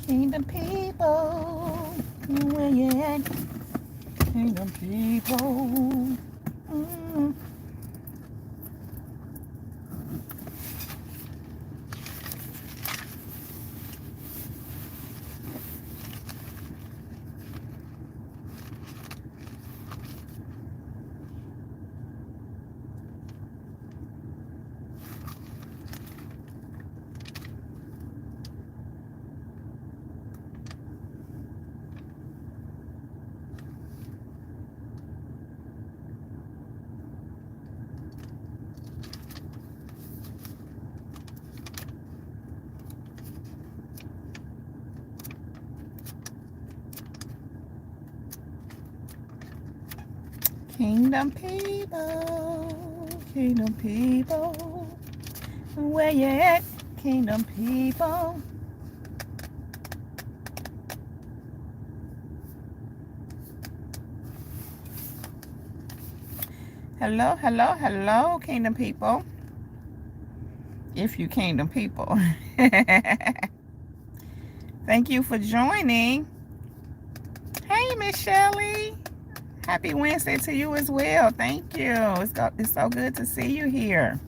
Kingdom people, where you at? Kingdom people. Mm. Kingdom people, where you at? Kingdom people. Hello, hello, hello, kingdom people. If you kingdom people. Thank you for joining. Hey, Miss Shelley. Happy Wednesday to you as well. Thank you. It's so good to see you here.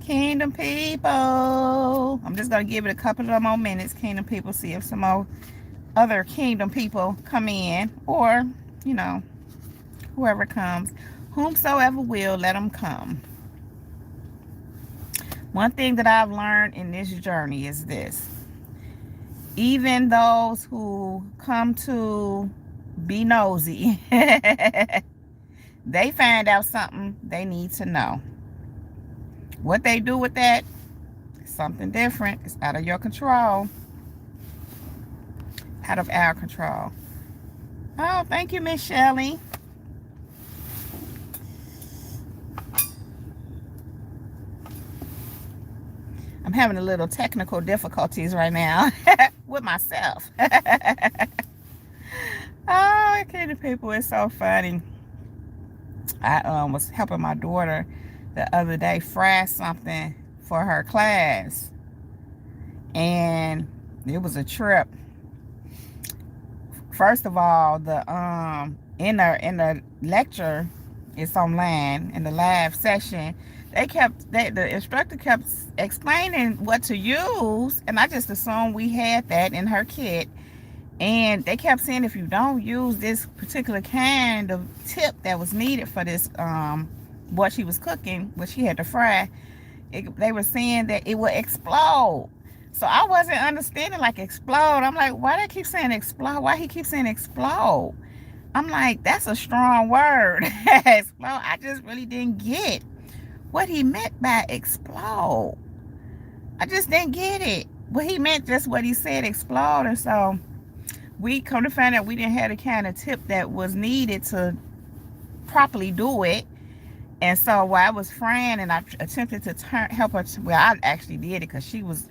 Kingdom people. I'm just going to give it a couple of more minutes, kingdom people, see if some more other kingdom people come in, or, you know, whoever comes. Whomsoever will, let them come. One thing that I've learned in this journey is this. Even those who come to be nosy, they find out something they need to know. What they do with that is something different. It's out of your control. Out of our control. Oh, thank you, Miss Shelley. I'm having a little technical difficulties right now with myself. Oh, kingdom people, it's so funny. I was helping my daughter the other day fry something for her class, and it was a trip. First of all, the in the lecture, it's online in the live session. The instructor kept explaining what to use, and I just assumed we had that in her kit. And they kept saying if you don't use this particular kind of tip that was needed for this, what she was cooking, what she had to fry, they were saying that it would explode. So I wasn't understanding, like, explode. I'm like, why they keep saying explode? Why he keep saying explode? I'm like, that's a strong word. Explode. I just really didn't get what he meant by explode. I just didn't get it. But he meant just what he said, explode. And so we come to find out we didn't have the kind of tip that was needed to properly do it. And so while I was frying and I attempted to help her, well, I actually did it because she was,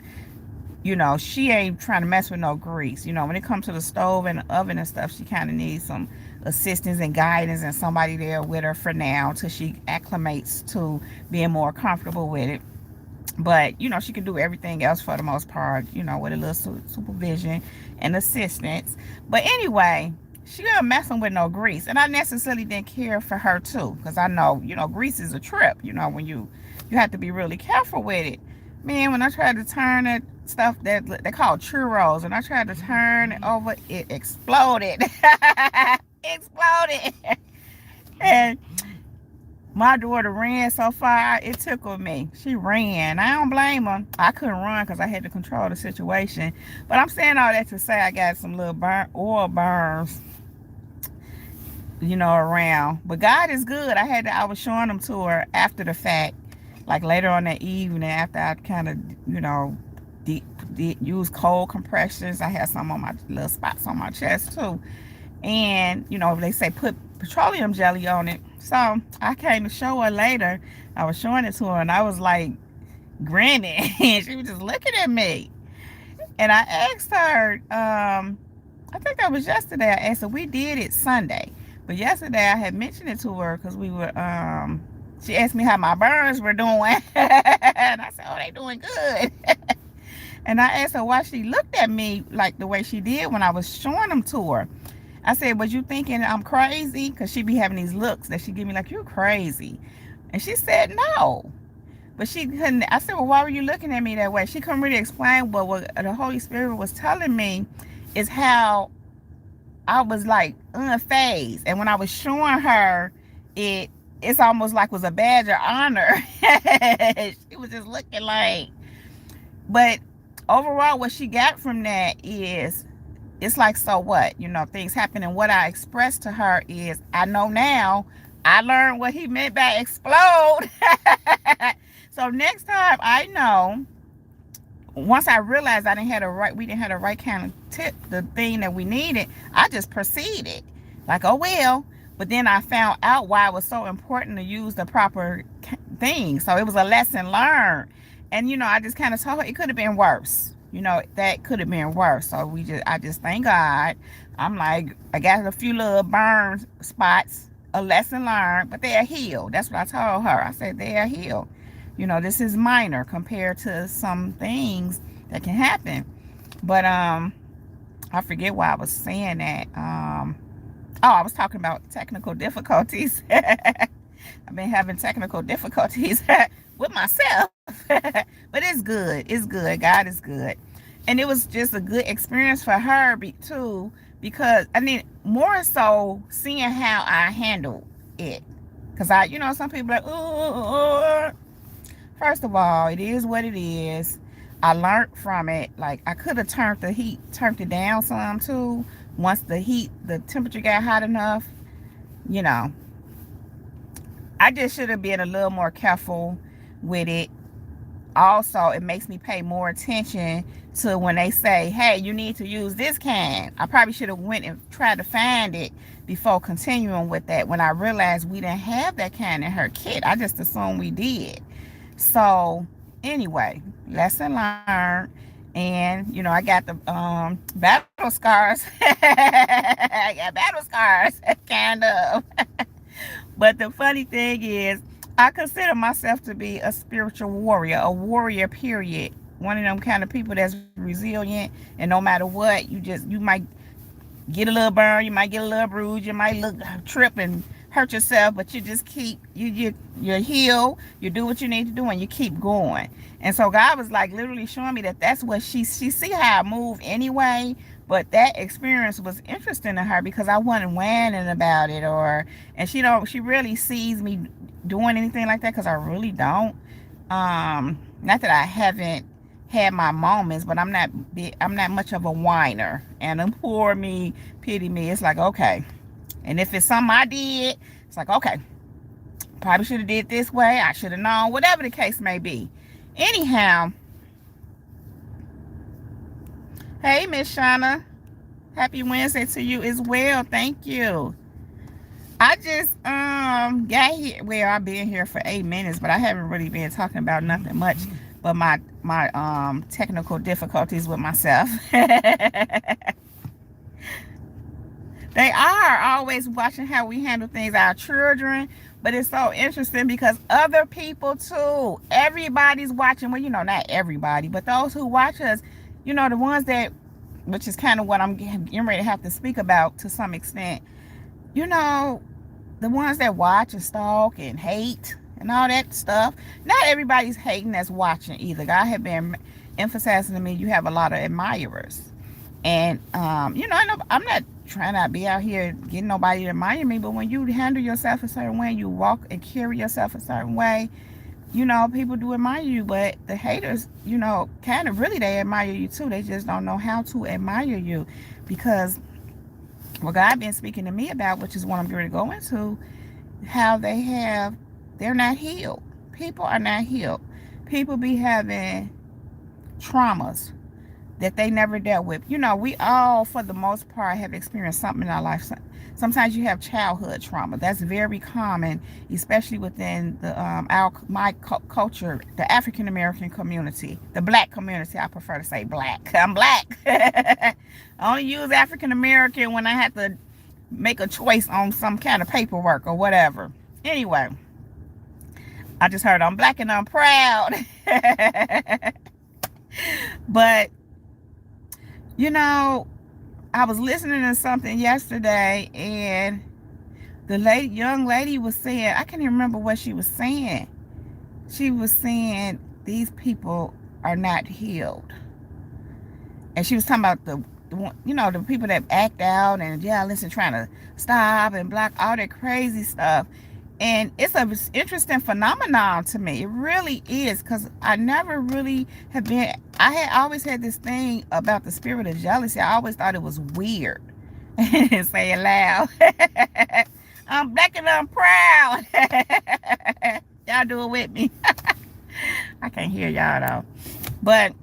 you know, she ain't trying to mess with no grease. You know, when it comes to the stove and the oven and stuff, she kind of needs some assistance and guidance and somebody there with her for now till she acclimates to being more comfortable with it. But, you know, she can do everything else for the most part, you know, with a little supervision and assistance. But anyway, she wasn't messing with no grease. And I necessarily didn't care for her, too, because I know, you know, grease is a trip. You know, when you have to be really careful with it. Man, when I tried to turn that stuff that they call churros, and I tried to turn it over, it exploded. Exploded. And my daughter ran so far, it tickled me. She ran. I don't blame her. I couldn't run because I had to control the situation. But I'm saying all that to say I got some little oil burns, you know, around. But God is good. I was showing them to her after the fact, like later on that evening after I kind of, you know, use cold compressions. I had some on my little spots on my chest too. And, you know, they say put petroleum jelly on it. So I came to show her later. I was showing it to her and I was like grinning. She was just looking at me. And I asked her, I think that was yesterday. I asked her, we did it Sunday. But yesterday I had mentioned it to her because we were She asked me how my burns were doing. And I said, oh, they doing good. And I asked her why she looked at me like the way she did when I was showing them to her. I said, was you thinking I'm crazy? Because she be having these looks that she give me like, you're crazy. And she said, no. But she couldn't. I said, well, why were you looking at me that way? She couldn't really explain. But what the Holy Spirit was telling me is how I was like unfazed. And when I was showing her, it's almost like was a badge of honor. She was just looking like. But overall, what she got from that is, it's like, so what? You know, things happen. And what I expressed to her is, I know now. I learned what he meant by explode. So next time I know, once I realized we didn't have the right kind of tip, the thing that we needed, I just proceeded. Like, oh well. But then I found out why it was so important to use the proper thing. So it was a lesson learned. And, you know, I just kind of told her it could have been worse. You know, that could have been worse. So I just thank God. I'm like, I got a few little burn spots, a lesson learned, but they're healed. That's what I told her. I said, they're healed. You know, this is minor compared to some things that can happen. But I forget why I was saying that. I was talking about technical difficulties. I've been having technical difficulties with myself. But it's good. It's good. God is good. And it was just a good experience for her too, because I mean, more so seeing how I handled it. Because some people are like, first of all, it is what it is. I learned from it. Like, I could have turned it down some too. Once the temperature got hot enough, you know, I just should have been a little more careful with it. Also, it makes me pay more attention to when they say, hey, you need to use this can. I probably should have went and tried to find it before continuing with that. When I realized we didn't have that can in her kit, I just assumed we did. So anyway, lesson learned. And I got the battle scars. I got battle scars, kind of. But the funny thing is, I consider myself to be a spiritual warrior, a warrior, period. One of them kind of people that's resilient, and no matter what, you might get a little burn, you might get a little bruise, you might trip and hurt yourself, but you just keep, you heal, you do what you need to do, and you keep going. And so God was like literally showing me that that's what she see how I move anyway. But that experience was interesting to her because I wasn't whining about it, and she really sees me doing anything like that, because I really don't. Not that I haven't had my moments, but I'm not much of a whiner. And poor me, pity me. It's like, okay. And if it's something I did, it's like, okay, probably should have did this way. I should have known, whatever the case may be. Anyhow, hey, Miss Shauna. Happy Wednesday to you as well. Thank you. I just got here. Well, I've been here for 8 minutes, but I haven't really been talking about nothing much but my technical difficulties with myself. They are always watching how we handle things, our children. But it's so interesting because other people too, everybody's watching. Well, not everybody, but those who watch us, the ones that, which is kind of what I'm getting ready to have to speak about to some extent. The ones that watch and stalk and hate and all that stuff. Not everybody's hating that's watching either. God have been emphasizing to me, you have a lot of admirers. And, I know I'm not trying to be out here getting nobody to admire me, but when you handle yourself a certain way, you walk and carry yourself a certain way, people do admire you. But the haters, kind of really, they admire you too. They just don't know how to admire you, because what God been speaking to me about, which is what I'm going to go into, how they're not healed. People are not healed. People be having traumas that they never dealt with. We all, for the most part, have experienced something in our life. Sometimes you have childhood trauma. That's very common, especially within my culture, the African American community, the black community. I prefer to say black. I'm black. I only use African American when I have to make a choice on some kind of paperwork or whatever. Anyway, I just heard I'm black and I'm proud. But, you know, I was listening to something yesterday, and the young lady was saying, I can't even remember what she was saying. She was saying these people are not healed. And she was talking about the people that act out and jealous and trying to stop and block all that crazy stuff. And it's an interesting phenomenon to me. It really is, because I never really have been, I had always had this thing about the spirit of jealousy. I always thought it was weird. Say it loud. I'm black and I'm proud. Y'all do it with me. I can't hear y'all though. But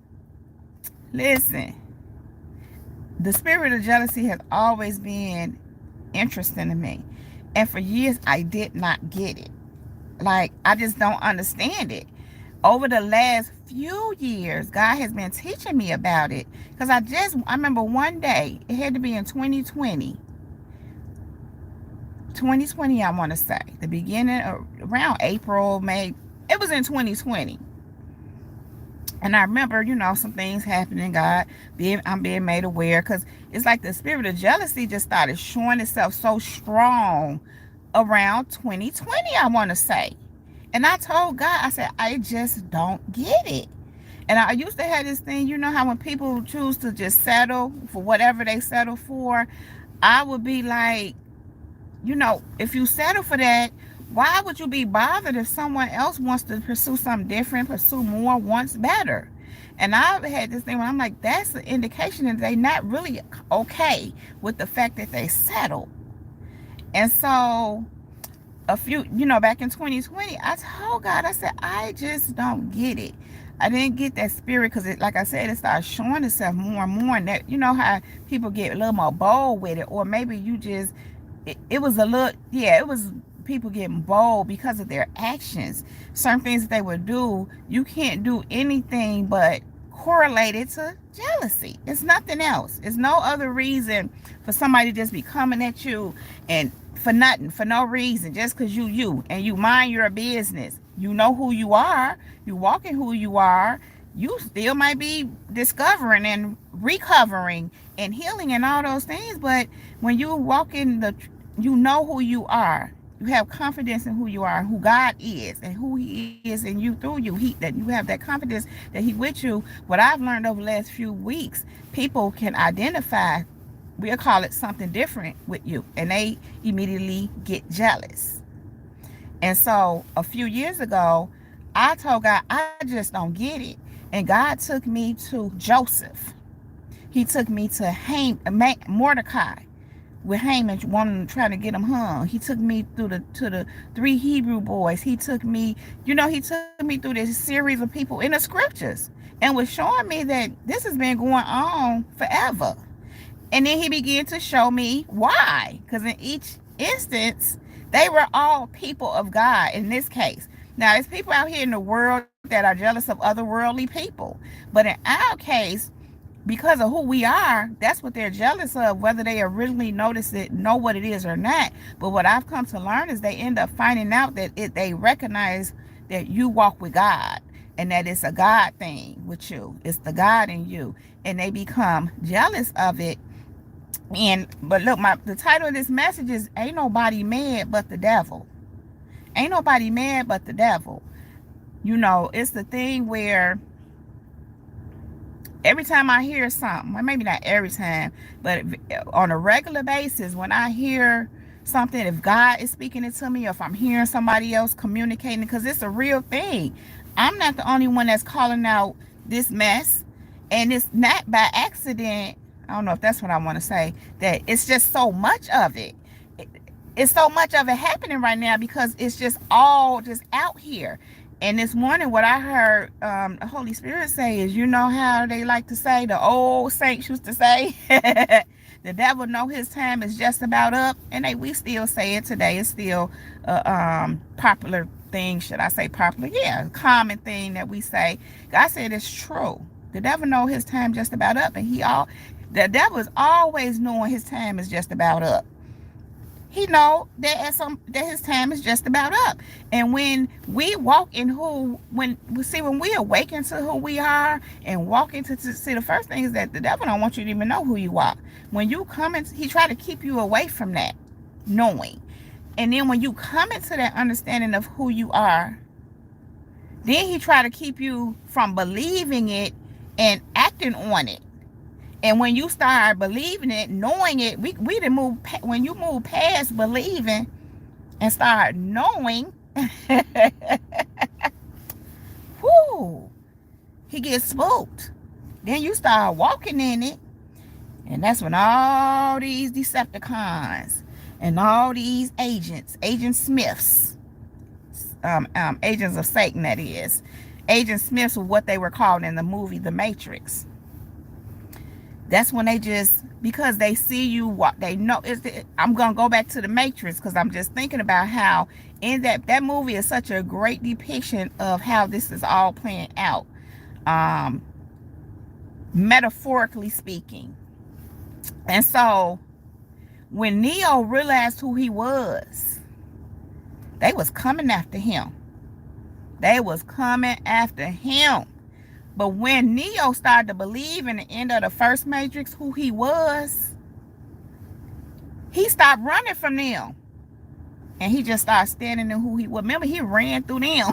listen, the spirit of jealousy has always been interesting to me. And for years, I did not get it. Like, I just don't understand it. Over the last few years, God has been teaching me about it. Because I remember one day, it had to be in 2020. 2020, I want to say. The beginning, around April, May. It was in 2020. And I remember, some things happening, I'm being made aware, because it's like the spirit of jealousy just started showing itself so strong around 2020, I want to say. And I told God, I said, I just don't get it. And I used to have this thing, how when people choose to just settle for whatever they settle for, I would be like, if you settle for that, why would you be bothered if someone else wants to pursue something different, pursue more, wants better? And I've had this thing where I'm like, that's an indication that they're not really okay with the fact that they settled. And so back in 2020, I told God, I said, I just don't get it. I didn't get that spirit, because like I said, it started showing itself more and more. And that, how people get a little more bold with it, or maybe you just, it was people getting bold because of their actions. Certain things that they would do, you can't do anything but correlate it to jealousy. It's nothing else. It's no other reason for somebody to just be coming at you and for nothing, for no reason, just because you and you mind your business. You know who you are. You walk in who you are. You still might be discovering and recovering and healing and all those things, but when you walk in you know who you are. You have confidence in who you are, who God is, and who He is in you, through you. That you have that confidence that He with you. What I've learned over the last few weeks, people can identify, we'll call it something different with you, and they immediately get jealous. And so a few years ago, I told God, I just don't get it. And God took me to Joseph. He took me to Mordecai, with Haman trying to get him hung. He took me to the 3 Hebrew boys. He took me, he took me through this series of people in the scriptures, and was showing me that this has been going on forever. And then He began to show me why. Because in each instance, they were all people of God in this case. Now, there's people out here in the world that are jealous of other worldly people. But in our case, because of who we are, that's what they're jealous of, whether they originally know what it is or not. But what I've come to learn is they end up finding out that they recognize that you walk with God, and that it's a God thing with you. It's the God in you, and they become jealous of it. But look, the title of this message is "Ain't Nobody Mad But the Devil." Ain't nobody mad but the devil. It's the thing where every time I hear something, or maybe not every time, but on a regular basis, when I hear something, if God is speaking it to me, or if I'm hearing somebody else communicating, because it's a real thing. I'm not the only one that's calling out this mess, and it's not by accident. I don't know if that's what I want to say, that it's just so much of it. It's so much of it happening right now, because it's just all just out here. And this morning, what I heard the Holy Spirit say is, how they like to say, the old saints used to say, the devil know his time is just about up. And we still say it today. It's still a popular thing. Should I say popular? Yeah, common thing that we say. God said it's true. The devil know his time just about up. And the devil is always knowing his time is just about up. He know that his time is just about up. And when we walk in when we awaken to who we are and walk into to see, the first thing is that the devil don't want you to even know who you are. When you come in, he try to keep you away from that knowing. And then when you come into that understanding of who you are, then he try to keep you from believing it and acting on it. And when you start believing it, knowing it, we didn't move. When you move past believing and start knowing, whoo, he gets spooked. Then you start walking in it, and that's when all these Decepticons and all these Agent Smiths, agents of Satan, that is, Agent Smiths were what they were called in the movie The Matrix. That's when they just, because they see you, what they know is that, I'm gonna go back to The Matrix because I'm just thinking about how in that movie is such a great depiction of how this is all playing out, metaphorically speaking. And so when Neo realized who he was, they was coming after him. They was coming after him. But when Neo started to believe in the end of the first Matrix who he was, he stopped running from them. And he just started standing in who he was. Remember, he ran through them.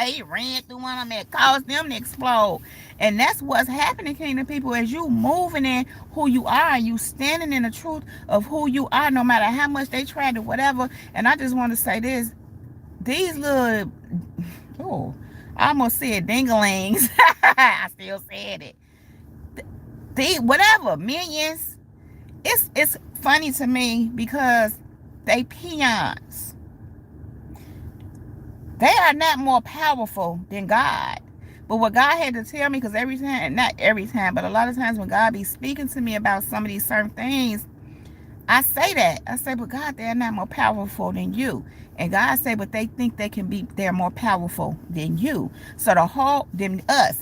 He ran through one of them that caused them to explode. And that's what's happening, Kingdom people, as you moving in who you are, you standing in the truth of who you are, no matter how much they try to whatever. And I just want to say this. These little, I almost said dinglings. I still said it. Whatever, minions. It's funny to me because they peons. They are not more powerful than God. But what God had to tell me, because every time, not every time, but a lot of times when God be speaking to me about some of these certain things, I say that. I say, but God, they're not more powerful than you. And God say, but they think they're more powerful than you. So the whole, us,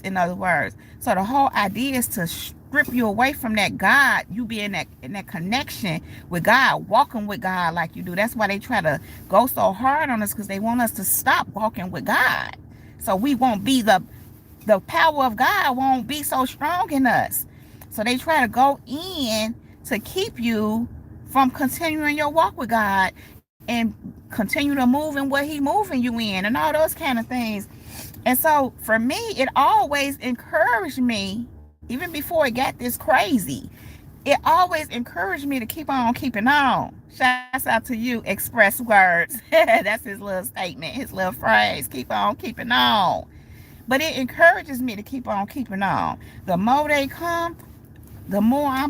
in other words. So the whole idea is to strip you away from that God, you be in that connection with God, walking with God like you do. That's why they try to go so hard on us, because they want us to stop walking with God. So we won't be the power of God won't be so strong in us. So they try to go in to keep you from continuing your walk with God and continue to move in what he moving you in and all those kind of things. And so for me, it always encouraged me, even before it got this crazy, it always encouraged me to keep on keeping on. Shouts out to you, Express Words. That's his little statement, his little phrase, keep on keeping on. But it encourages me to keep on keeping on. The more they come, the more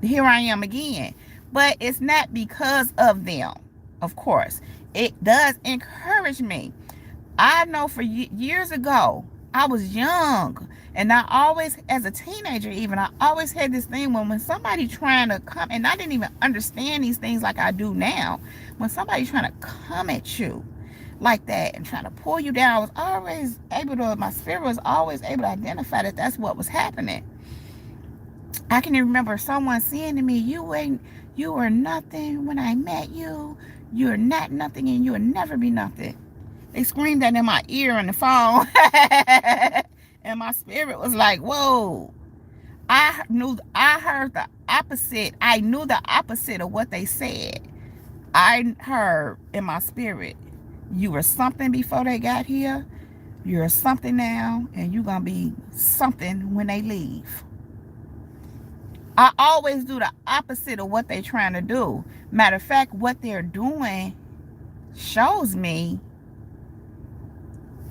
here I am again. But it's not because of them, of course. It does encourage me. I know for years ago, I was young, and I always, as a teenager even, I always had this thing when somebody trying to come, and I didn't even understand these things like I do now. When somebody's trying to come at you like that and trying to pull you down, I was always able to, my spirit was always able to identify that that's what was happening. I can remember someone saying to me, you were nothing when I met you. You're not nothing, and you will never be nothing. They screamed that in my ear on the phone. And my spirit was like, whoa. I heard the opposite. I knew the opposite of what they said. I heard in my spirit, you were something before they got here. You're something now, and you're going to be something when they leave. I always do the opposite of what they're trying to do. Matter of fact, what they're doing shows me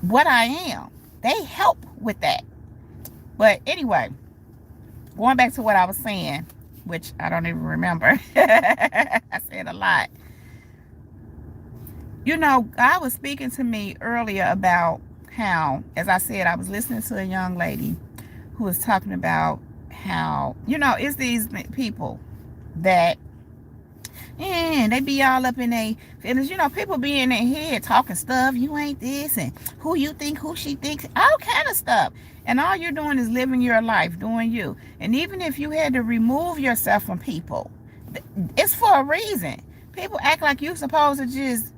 what I am. They help with that. But anyway, going back to what I was saying, which I don't even remember. I said a lot. You know, God was speaking to me earlier about how, as I said, I was listening to a young lady who was talking about how, you know, it's these people that, they be all up in their feelings. You know, people be in their head talking stuff. You ain't this, and who you think, who she thinks, all kind of stuff. And all you're doing is living your life, doing you. And even if you had to remove yourself from people, It's for a reason. People act like you're supposed to just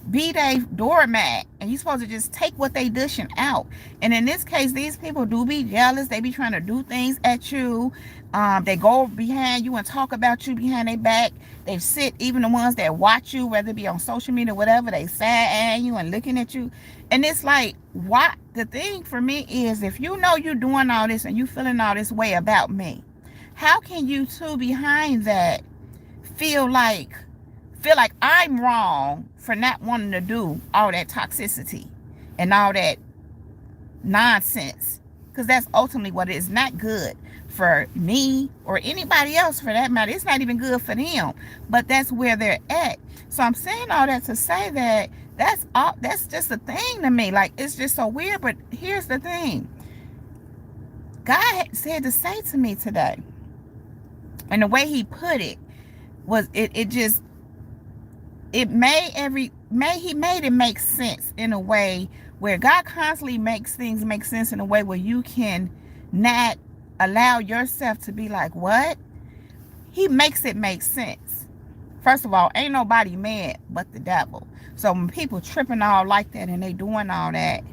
be they doormat and you supposed to just take what they dishing out. And in this case, these people do be jealous. They be trying to do things at you. They go behind you and talk about you behind their back. They sit, even the ones that watch you, whether it be on social media or whatever, they side-eyeing you and looking at you. And it's like, what the thing for me is, if you know you're doing all this and you feeling all this way about me, how can you two behind that feel like I'm wrong for not wanting to do all that toxicity and all that nonsense? Because that's ultimately what it is. Not good for me or anybody else for that matter. It's not even good for them, but that's where they're at. So I'm saying all that to say that that's just a thing to me. Like, it's just so weird. But here's the thing. God said to say to me today, and the way he put it was, he made it make sense in a way where God constantly makes things make sense in a way where you can not allow yourself to be like, what? He makes it make sense. First of all, ain't nobody mad but the devil. So when people tripping all like that and they doing all that,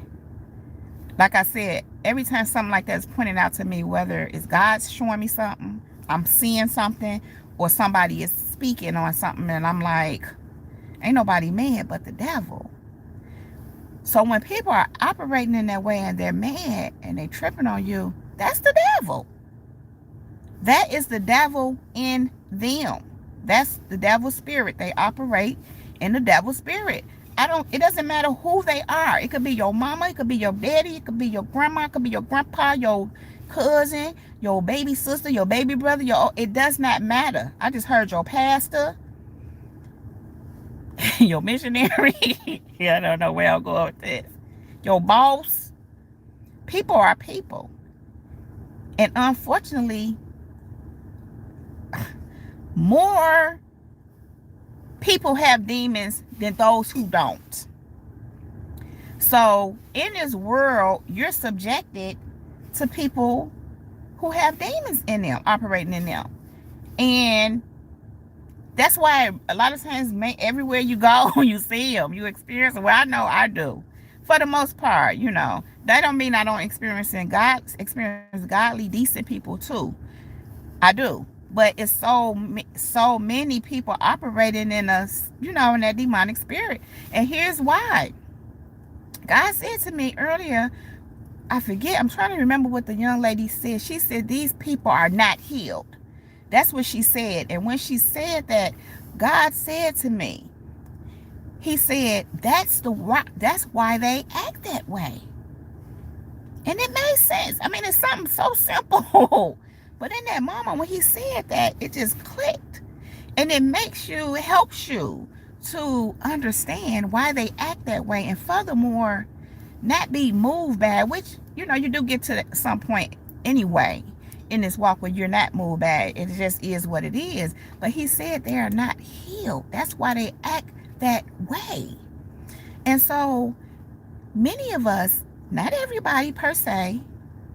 like I said, every time something like that is pointed out to me, whether it's God showing me something, I'm seeing something, or somebody is speaking on something, and I'm like, ain't nobody mad but the devil. So when people are operating in that way and they're mad and they tripping on you, that's the devil. That is the devil in them. That's the devil's spirit. They operate in the devil's spirit. It doesn't matter who they are. It could be your mama, it could be your daddy, it could be your grandma, it could be your grandpa, your cousin, your baby sister, your baby brother, it does not matter. I just heard your pastor, your missionary. I don't know where I'll go with this. Your boss. People are people. And unfortunately, more people have demons than those who don't. So in this world, you're subjected to people who have demons in them, operating in them. And that's why a lot of times, everywhere you go, you see them, you experience them. Well, I know I do. For the most part, that don't mean I don't experience godly, decent people too. I do. But it's so many people operating in us, in that demonic spirit. And here's why. God said to me earlier, I forget, I'm trying to remember what the young lady said. She said, these people are not healed. That's what she said. And when she said that, God said to me, he said, that's why they act that way. And it made sense. I mean, it's something so simple. But in that moment when he said that, it just clicked. And it helps you to understand why they act that way. And furthermore, not be moved by it, which, you do get to some point anyway in this walk where you're not moved by it. It just is what it is. But he said they are not healed. That's why they act that way. And so many of us, not everybody per se,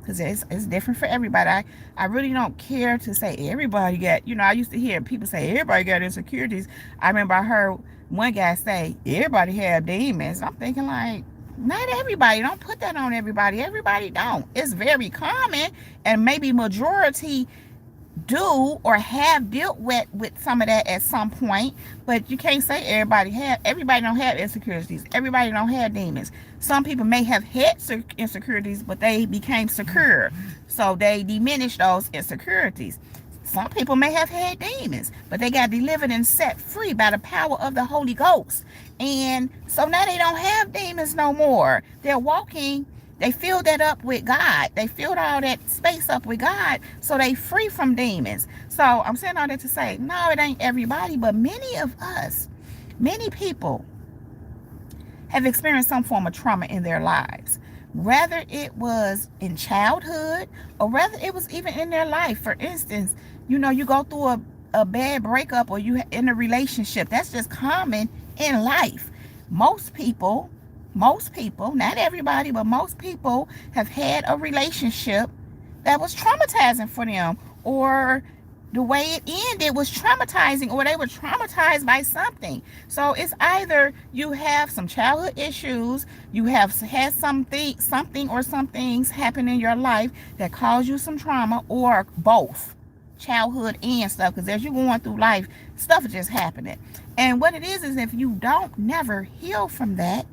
because it's different for everybody. I really don't care to say everybody got, I used to hear people say everybody got insecurities. I remember I heard one guy say everybody have demons. I'm thinking like, not everybody. Don't put that on everybody. Everybody don't. It's very common, and maybe majority do or have dealt with some of that at some point. But you can't say everybody don't have insecurities. Everybody don't have demons. Some people may have had insecurities, but they became secure, so they diminished those insecurities. Some people may have had demons, but they got delivered and set free by the power of the Holy Ghost. And so now they don't have demons no more. They're walking, they filled that up with God. They filled all that space up with God, so they free from demons. So I'm saying all that to say, no, it ain't everybody, but many of us, many people have experienced some form of trauma in their lives. Whether it was in childhood or whether it was even in their life. For instance, you go through a bad breakup, or you in a relationship. That's just common in life. Most people, not everybody, but most people have had a relationship that was traumatizing for them, or the way it ended was traumatizing, or they were traumatized by something. So it's either you have some childhood issues, you have had something or some things happen in your life that caused you some trauma, or both childhood and stuff, because as you're going through life, stuff is just happening. And what it is if you don't never heal from that,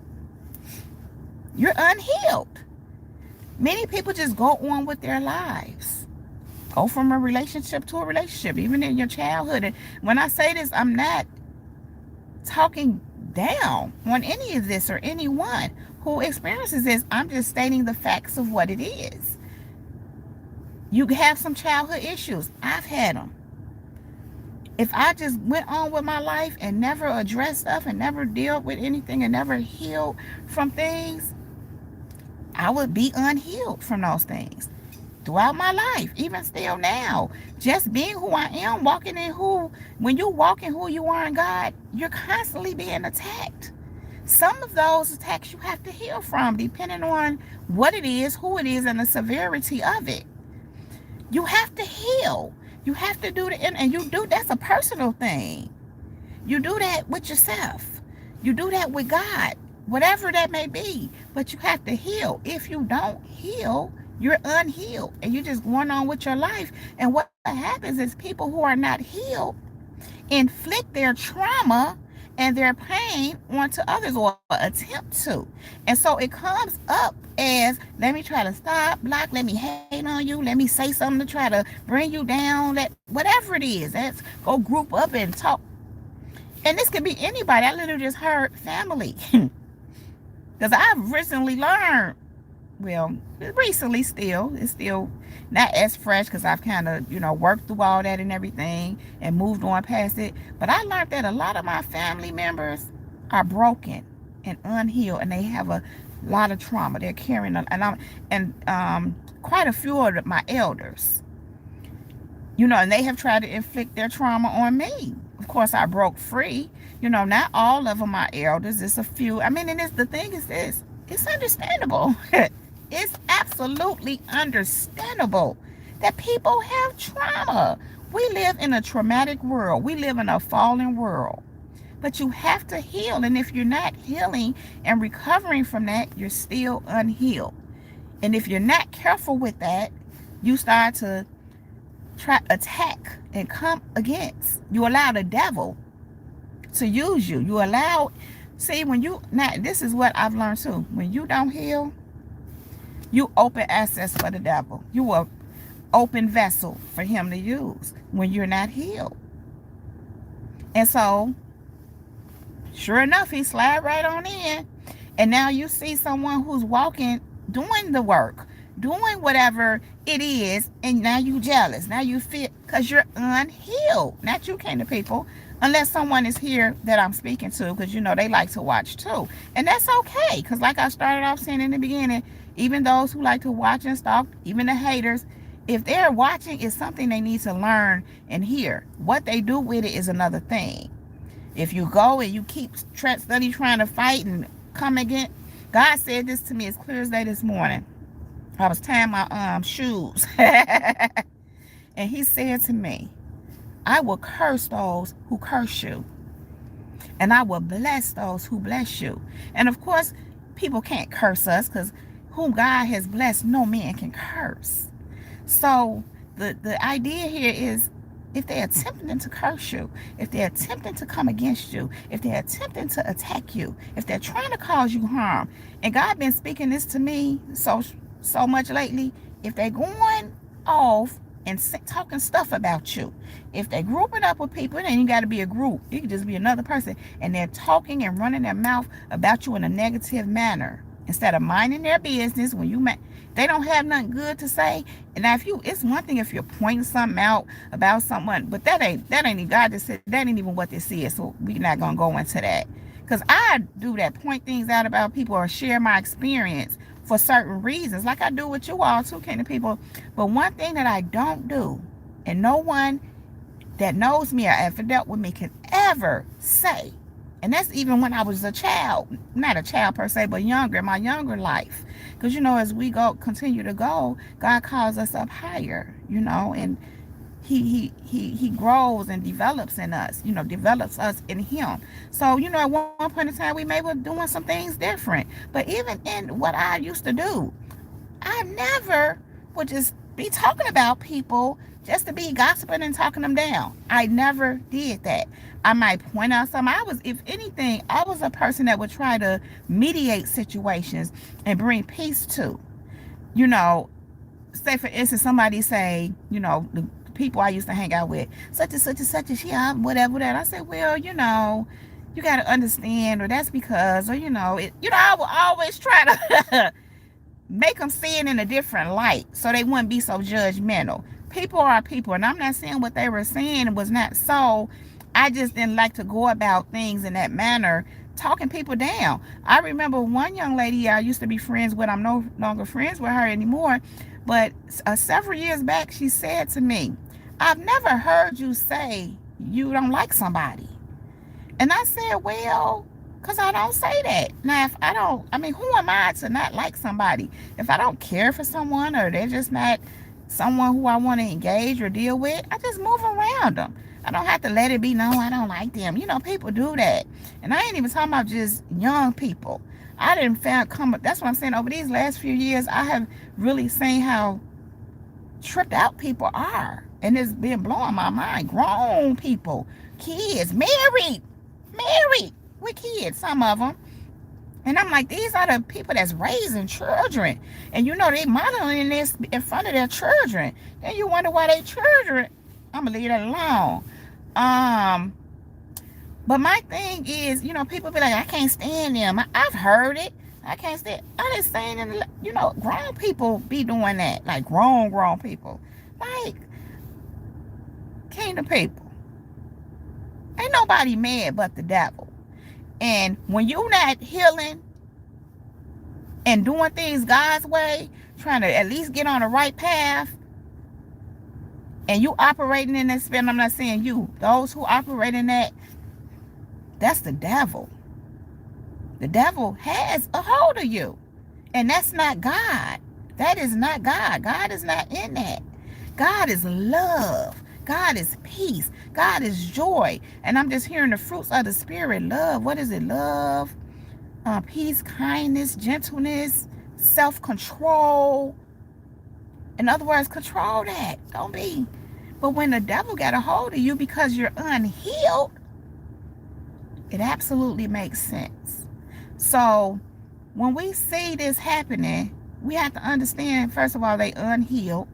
you're unhealed. Many people just go on with their lives, go from a relationship to a relationship, even in your childhood. And when I say this, I'm not talking down on any of this or anyone who experiences this. I'm just stating the facts of what it is. You have some childhood issues. I've had them. If I just went on with my life and never addressed stuff and never dealt with anything and never healed from things, I would be unhealed from those things throughout my life, even still now. Just being who I am, when you walk in who you are in God, you're constantly being attacked. Some of those attacks you have to heal from, depending on what it is, who it is, and the severity of it. You have to heal. You have to do that's a personal thing. You do that with yourself. You do that with God, whatever that may be. But you have to heal. If you don't heal, you're unhealed, and you're just going on with your life. And what happens is people who are not healed inflict their trauma and their pain onto others, or attempt to. And so it comes up as, let me try to stop, block, let me hate on you, let me say something to try to bring you down, whatever it is. Let's go group up and talk. And this could be anybody. I literally just heard family. Because I've recently learned, it's still not as fresh, because I've kind of, worked through all that and everything and moved on past it. But I learned that a lot of my family members are broken and unhealed, and they have a lot of trauma they're carrying. And quite a few of my elders, and they have tried to inflict their trauma on me. Of course, I broke free. Not all of them are elders. It's a few. I mean, and the thing is this, it's understandable. It's absolutely understandable that people have trauma. We live in a traumatic world. We live in a fallen world. But you have to heal. And if you're not healing and recovering from that, you're still unhealed. And if you're not careful with that, you start to attack and come against. You allow the devil to use you. This is what I've learned too. When you don't heal, you open access for the devil. You are open vessel for him to use when you're not healed. And so, sure enough, he slid right on in. And now you see someone who's walking, doing the work, doing whatever it is, and now you jealous. Now you feel, because you're unhealed. Not you, kind of people, unless someone is here that I'm speaking to, because they like to watch too. And that's okay, because like I started off saying in the beginning, even those who like to watch and stalk, even the haters, if they're watching, it's something they need to learn and hear. What they do with it is another thing. If you go and you keep trying to fight and come again, God said this to me as clear as day this morning. I was tying my shoes. And he said to me, I will curse those who curse you, and I will bless those who bless you. And of course, people can't curse us, because whom God has blessed, no man can curse. So the idea here is, if they're attempting to curse you, if they're attempting to come against you, if they're attempting to attack you, if they're trying to cause you harm, and God been speaking this to me so much lately, if they're going off and talking stuff about you, if they're grouping up with people, then you got to be a group. You can just be another person, and they're talking and running their mouth about you in a negative manner, instead of minding their business. They don't have nothing good to say. And now it's one thing if you're pointing something out about someone, but that ain't God just said that ain't even what this is. So we're not gonna go into that, because I do that, point things out about people or share my experience for certain reasons, like I do with you all too, kind of people. But one thing that I don't do, and no one that knows me or ever dealt with me can ever say, and that's even when I was a child, not a child per se, but younger, my younger life. Because, as we continue to go, God calls us up higher, and he grows and develops in us, develops us in him. So, at one point in time we may be doing some things different. But even in what I used to do, I never would just be talking about people just to be gossiping and talking them down. I never did that. I might point out something. If anything, I was a person that would try to mediate situations and bring peace to. You know, say for instance, somebody say, the people I used to hang out with, such and such and such and yeah, whatever that. I said, well, you got to understand, or that's because, or I would always try to make them see it in a different light so they wouldn't be so judgmental. People are people, and I'm not saying what they were saying was not so. I just didn't like to go about things in that manner, talking people down. I remember one young lady I used to be friends with. I'm no longer friends with her anymore, but several years back, she said to me, I've never heard you say you don't like somebody. And I said, well, because I don't say that. Now, if I don't, who am I to not like somebody? If I don't care for someone, or they're just not someone who I want to engage or deal with, I just move around them. I don't have to let it be known I don't like them. People do that. And I ain't even talking about just young people. I didn't that's what I'm saying. Over these last few years, I have really seen how tripped out people are. And it's been blowing my mind. Grown people, kids, married with kids, some of them. And I'm like, these are the people that's raising children. And they modeling this in front of their children. Then you wonder why they children. I'm going to leave that alone. But my thing is, people be like, I can't stand them. I've heard it. I can't stand. I didn't stand in, grown people be doing that. Like grown people. Like kingdom people. Ain't nobody mad but the devil. And when you're not healing and doing things God's way, trying to at least get on the right path, and you operating in that spirit, I'm not saying you, those who operate in that, that's the devil. The devil has a hold of you. And that's not God. That is not God. God is not in that. God is love. God is peace. God is joy. And I'm just hearing the fruits of the spirit. Love. What is it? Love, peace, kindness, gentleness, self-control. In other words, control that. Don't be. But when the devil got a hold of you because you're unhealed, it absolutely makes sense. So when we see this happening, we have to understand, first of all, they unhealed.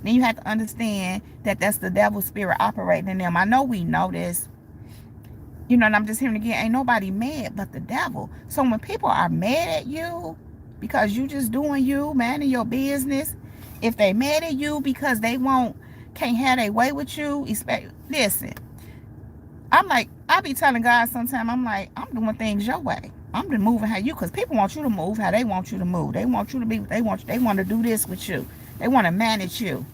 Then you have to understand that that's the devil's spirit operating in them. I know we know this. And I'm just hearing again, ain't nobody mad but the devil. So when people are mad at you because you just doing you, minding your business, if they mad at you because they can't have their way with you, listen, I be telling God sometimes, I'm like, I'm doing things your way. I'm just moving how you, because people want you to move how they want you to move. They want you to be what they want. They want to do this with you. They want to manage you.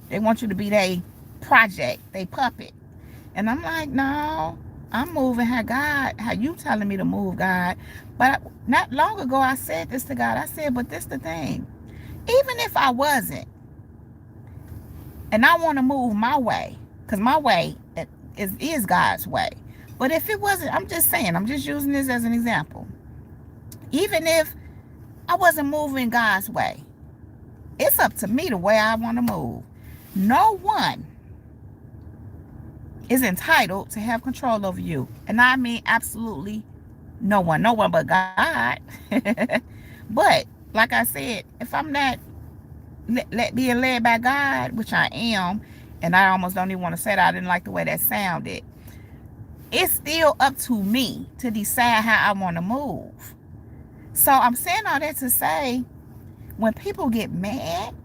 They want you to be their project, they puppet. And I'm like, no, I'm moving how you telling me to move, God. But not long ago, I said this to God. I said, but this the thing. Even if I wasn't, and I want to move my way, because my way is God's way. But if it wasn't, I'm just saying, I'm just using this as an example. Even if I wasn't moving God's way, it's up to me the way I want to move. No one is entitled to have control over you. And I mean absolutely no one but God. But like I said, if I'm not being led by God, which I am, and I almost don't even want to say that, I didn't like the way that sounded, it's still up to me to decide how I want to move. So I'm saying all that to say, when people get mad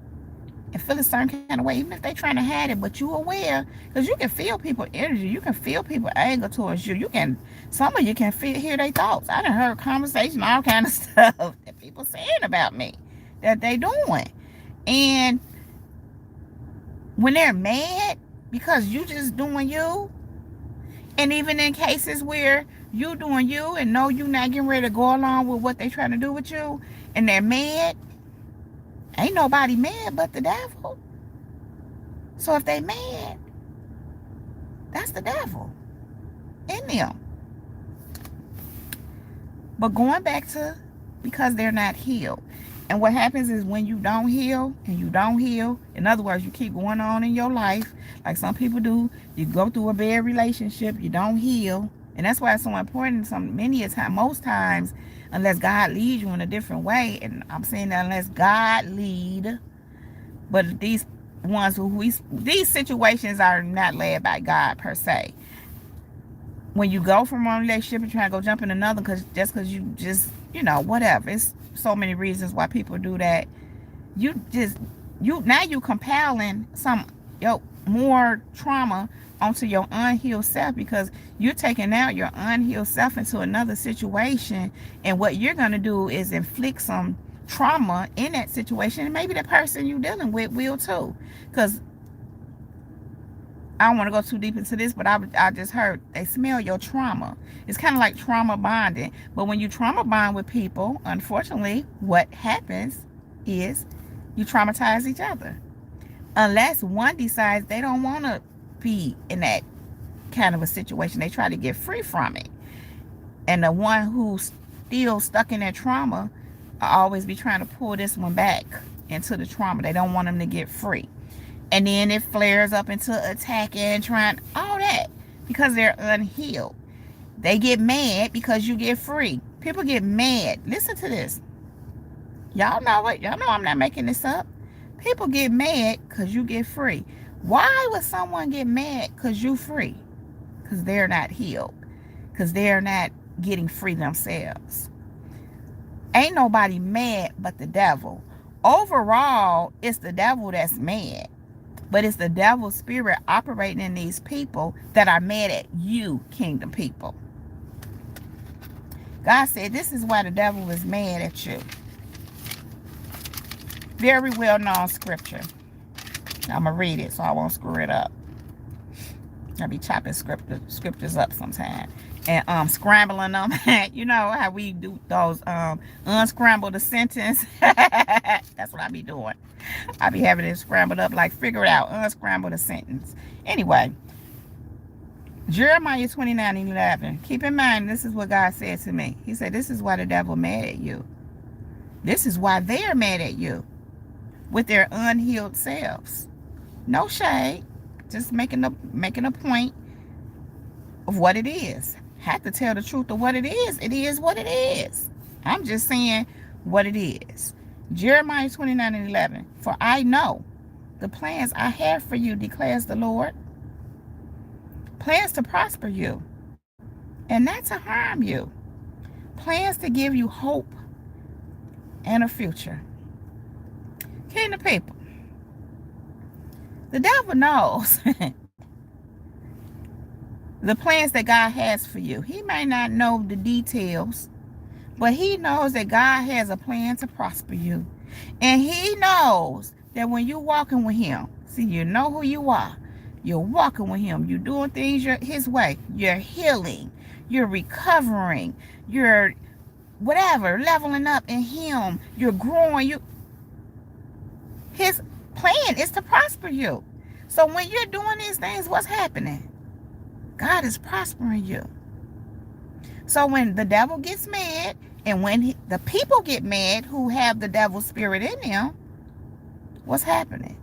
and feel a certain kind of way, even if they're trying to hide it, but you're aware, because you can feel people's energy, you can feel people's anger towards you. Some of you can hear their thoughts. I done heard conversation, all kind of stuff that people saying about me that they doing. And when they're mad because you just doing you, and even in cases where you doing you and know you not getting ready to go along with what they trying to do with you, and they're mad, ain't nobody mad but the devil. So if they mad, That's the devil in them. But going back to, because they're not healed. And what happens is when you don't heal and you don't heal, in other words, you keep going on in your life, like some people do, you go through a bad relationship, you don't heal. And that's why it's so important, many a time, most times, unless God leads you in a different way. And I'm saying that unless God lead, but these ones these situations are not led by God per se. When you go from one relationship and try to go jump in another, because you just, whatever. It's so many reasons why people do that. Now you compiling more trauma onto your unhealed self, because you're taking out your unhealed self into another situation, and what you're going to do is inflict some trauma in that situation, and maybe the person you're dealing with will too. Because I don't want to go too deep into this, but I just heard they smell your trauma. It's kind of like trauma bonding. But when you trauma bond with people, unfortunately, what happens is you traumatize each other. Unless one decides they don't want to be in that kind of a situation, they try to get free from it. And the one who's still stuck in that trauma will always be trying to pull this one back into the trauma. They don't want them to get free. And then it flares up into attacking, trying, all that, because they're unhealed. They get mad because you get free. People get mad. Listen to this. Y'all know it. Y'all know I'm not making this up. People get mad because you get free. Why would someone get mad because you free? Because they're not healed. Because they're not getting free themselves. Ain't nobody mad but the devil. Overall, it's the devil that's mad. But it's the devil's spirit operating in these people that are mad at you, kingdom people. God said this is why the devil is mad at you. Very well known scripture. I'm going to read it so I won't screw it up. I'll be chopping scriptures up sometime. And scrambling them. You know how we do those unscramble the sentence. That's what I be doing. I be having it scrambled up, like figure it out, unscramble the sentence. Anyway, Jeremiah 29:11. Keep in mind, this is what God said to me. He said, this is why the devil mad at you. This is why they're mad at you with their unhealed selves. No shade, just making a point of what it is. Have to tell the truth of what it is. It is what it is. I'm just saying what it is. Jeremiah 29:11. For I know the plans I have for you, declares the Lord. Plans to prosper you and not to harm you. Plans to give you hope and a future. Kingdom people, the devil knows the plans that God has for you. He may not know the details, but he knows that God has a plan to prosper you. And he knows that when you're walking with him, see, you know who you are. You're walking with him. You're doing things his way. You're healing. You're recovering. You're whatever, leveling up in him. You're growing. His plan is to prosper you. So when you're doing these things, what's happening? God is prospering you. So when the devil gets mad, and when the people get mad who have the devil's spirit in them, what's happening?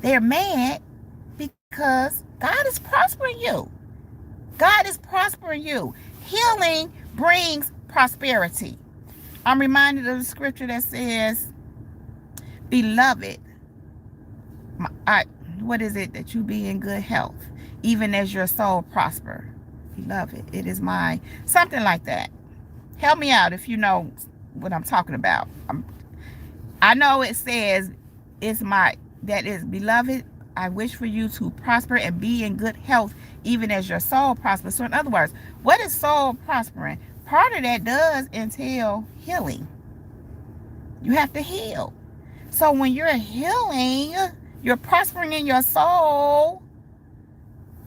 They're mad because God is prospering you. God is prospering you. Healing brings prosperity. I'm reminded of the scripture that says, beloved, what is it? That you be in good health, even as your soul prosper. Beloved, it is mine. Something like that. Help me out if you know what I'm talking about. I know it says that is, beloved, I wish for you to prosper and be in good health, even as your soul prospers. So in other words, what is soul prospering? Part of that does entail healing. You have to heal. So when you're healing, you're prospering in your soul,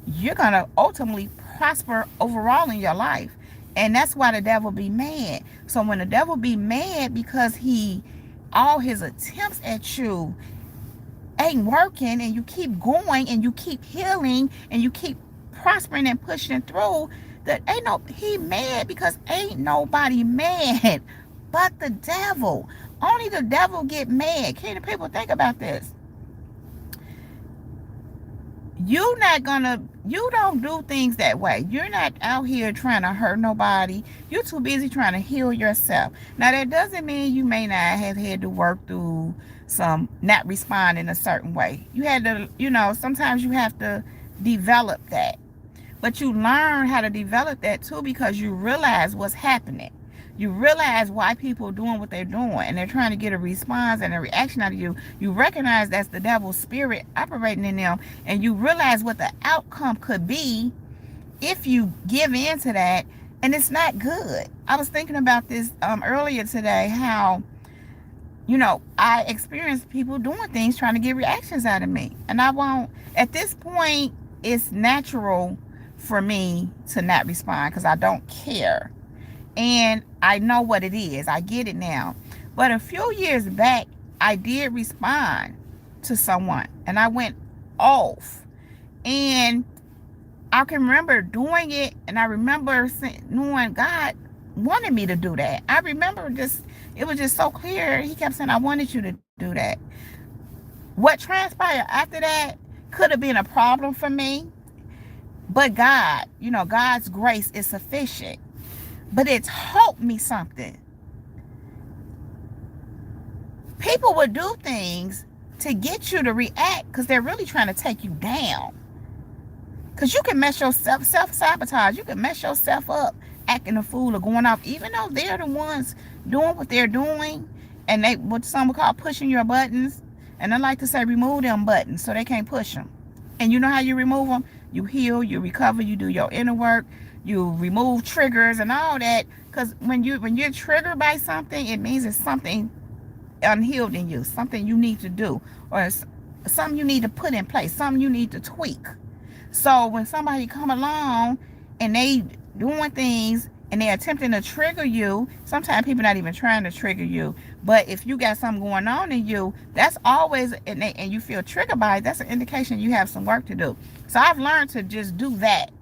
you're going to ultimately prosper overall in your life. And that's why the devil be mad. So when the devil be mad because all his attempts at you ain't working, and you keep going and you keep healing and you keep prospering and pushing through, that ain't no, he mad because ain't nobody mad but the devil. Only the devil get mad. Can the people think about this? You don't do things that way. You're not out here trying to hurt nobody. You're too busy trying to heal yourself. Now, that doesn't mean you may not have had to work through some not responding a certain way. You had to, sometimes you have to develop that. But you learn how to develop that too, because you realize what's happening. You realize why people are doing what they're doing, and they're trying to get a response and a reaction out of you. You recognize that's the devil's spirit operating in them, and you realize what the outcome could be if you give in to that, and it's not good. I was thinking about this earlier today, how, I experienced people doing things trying to get reactions out of me, and I won't. At this point, it's natural for me to not respond because I don't care. And I know what it is. I get it now. But a few years back, I did respond to someone, and I went off. And I can remember doing it, and I remember knowing God wanted me to do that. I remember it was just so clear. He kept saying, I wanted you to do that. What transpired after that could have been a problem for me. But God, God's grace is sufficient. But it taught me something. People would do things to get you to react because they're really trying to take you down. Because you can mess yourself, self-sabotage. You can mess yourself up acting a fool or going off, even though they're the ones doing what they're doing, and what some would call pushing your buttons. And I like to say remove them buttons so they can't push them. And you know how you remove them? You heal, you recover, you do your inner work, you remove triggers and all that. Because when you're triggered by something, it means it's something unhealed in you, something you need to do, or something you need to put in place, something you need to tweak. So when somebody come along and they doing things and they're attempting to trigger you, sometimes people not even trying to trigger you, but if you got something going on in you, that's always, and you feel triggered by it, that's an indication you have some work to do. So I've learned to just do that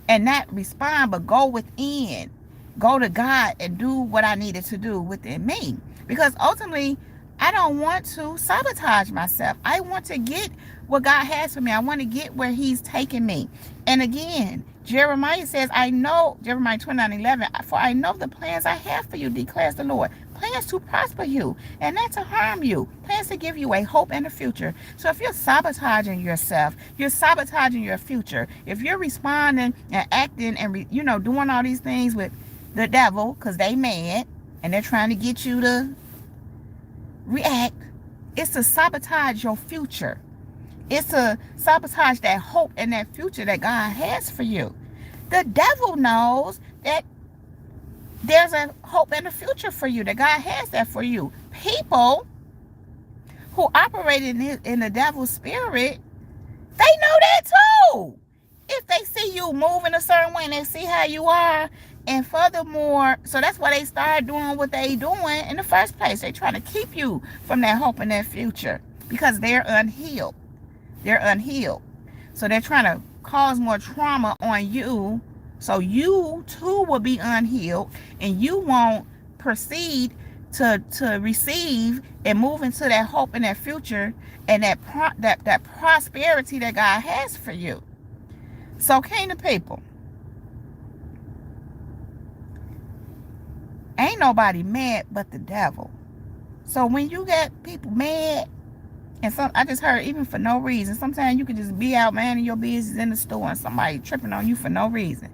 and not respond, but go within, go to God and do what I needed to do within me. Because ultimately, I don't want to sabotage myself. I want to get what God has for me. I want to get where he's taking me. And again, Jeremiah says, I know, Jeremiah 29:11, for I know the plans I have for you, declares the Lord. Plans to prosper you and not to harm you. Plans to give you a hope and a future. So if you're sabotaging yourself, you're sabotaging your future. If you're responding and acting and, doing all these things with the devil because they mad and they're trying to get you to react, it's to sabotage your future. It's to sabotage that hope and that future that God has for you. The devil knows that there's a hope and a future for you, that God has that for you. People who operate in the devil's spirit, they know that too. If they see you moving a certain way and they see how you are, and furthermore, so that's why they start doing what they doing in the first place. They trying to keep you from that hope and that future because they're unhealed. They're unhealed. So they're trying to cause more trauma on you, so you too will be unhealed and you won't proceed to receive and move into that hope and that future and that prosperity that God has for you. So, kingdom people, ain't nobody mad but the devil. So when you get people mad, and I just heard, even for no reason, sometimes you can just be out minding your business in the store and somebody tripping on you for no reason.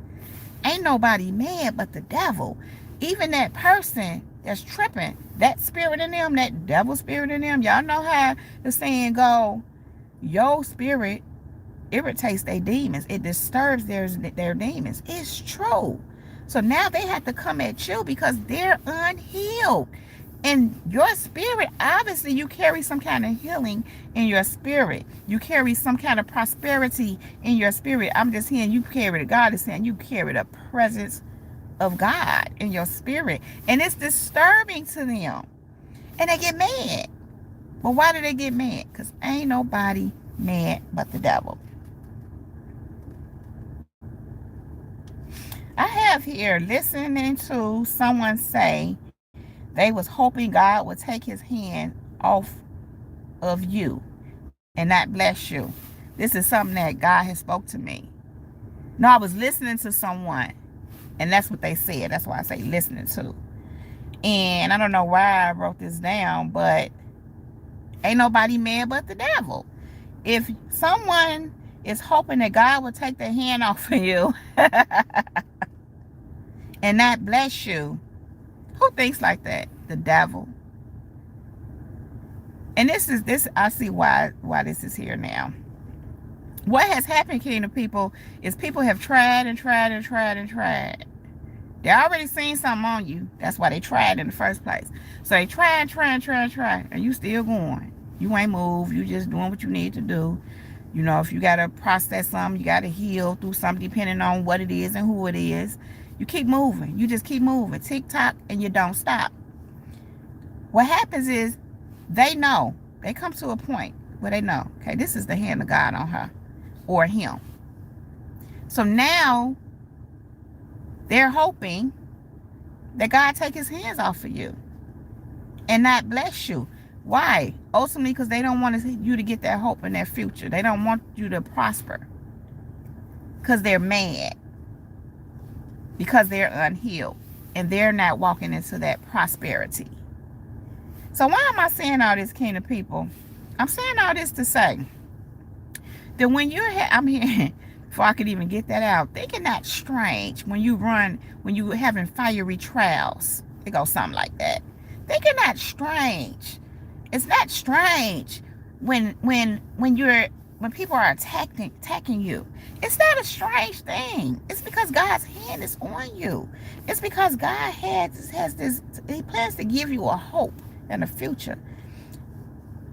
Ain't nobody mad but the devil. Even that person that's tripping, that spirit in them, that devil spirit in them, y'all know how the saying go, your spirit irritates their demons. It disturbs their demons. It's true. So now they have to come at you because they're unhealed. And your spirit, obviously you carry some kind of healing in your spirit. You carry some kind of prosperity in your spirit. I'm just hearing you carry it. God is saying you carry the presence of God in your spirit. And it's disturbing to them. And they get mad. But why do they get mad? Because ain't nobody mad but the devil. I have here listening to someone say they was hoping God would take his hand off of you and not bless you. This is something that God has spoke to me. No, I was listening to someone, and that's what they said. That's why I say listening to. And I don't know why I wrote this down, but ain't nobody mad but the devil. If someone is hoping that God will take their hand off of you and not bless you, who thinks like that? The devil. And this I see why this is here now. What has happened, kingdom people, is people have tried and tried and tried and tried. They already seen something on you. That's why they tried in the first place. So they try and try and try and try, and you still going. You ain't moved. You just doing what you need to do. You know, if you got to process something, you got to heal through something depending on what it is and who it is. You keep moving. You just keep moving. Tick-tock, and you don't stop. What happens is they know. They come to a point where they know, okay, this is the hand of God on her or him. So now they're hoping that God take his hands off of you and not bless you. Why? Ultimately, because they don't want you to get that hope in their future. They don't want you to prosper because they're mad, because they're unhealed, and they're not walking into that prosperity. So why am I saying all this, kingdom people? I'm saying all this to say that when you're, I'm here, before I could even get that out, thinking that strange when you having fiery trials. It goes something like that. Thinking that strange. It's not strange when people are attacking you. It's not a strange thing. It's because God's hand is on you. It's because God has this, he plans to give you a hope in the future.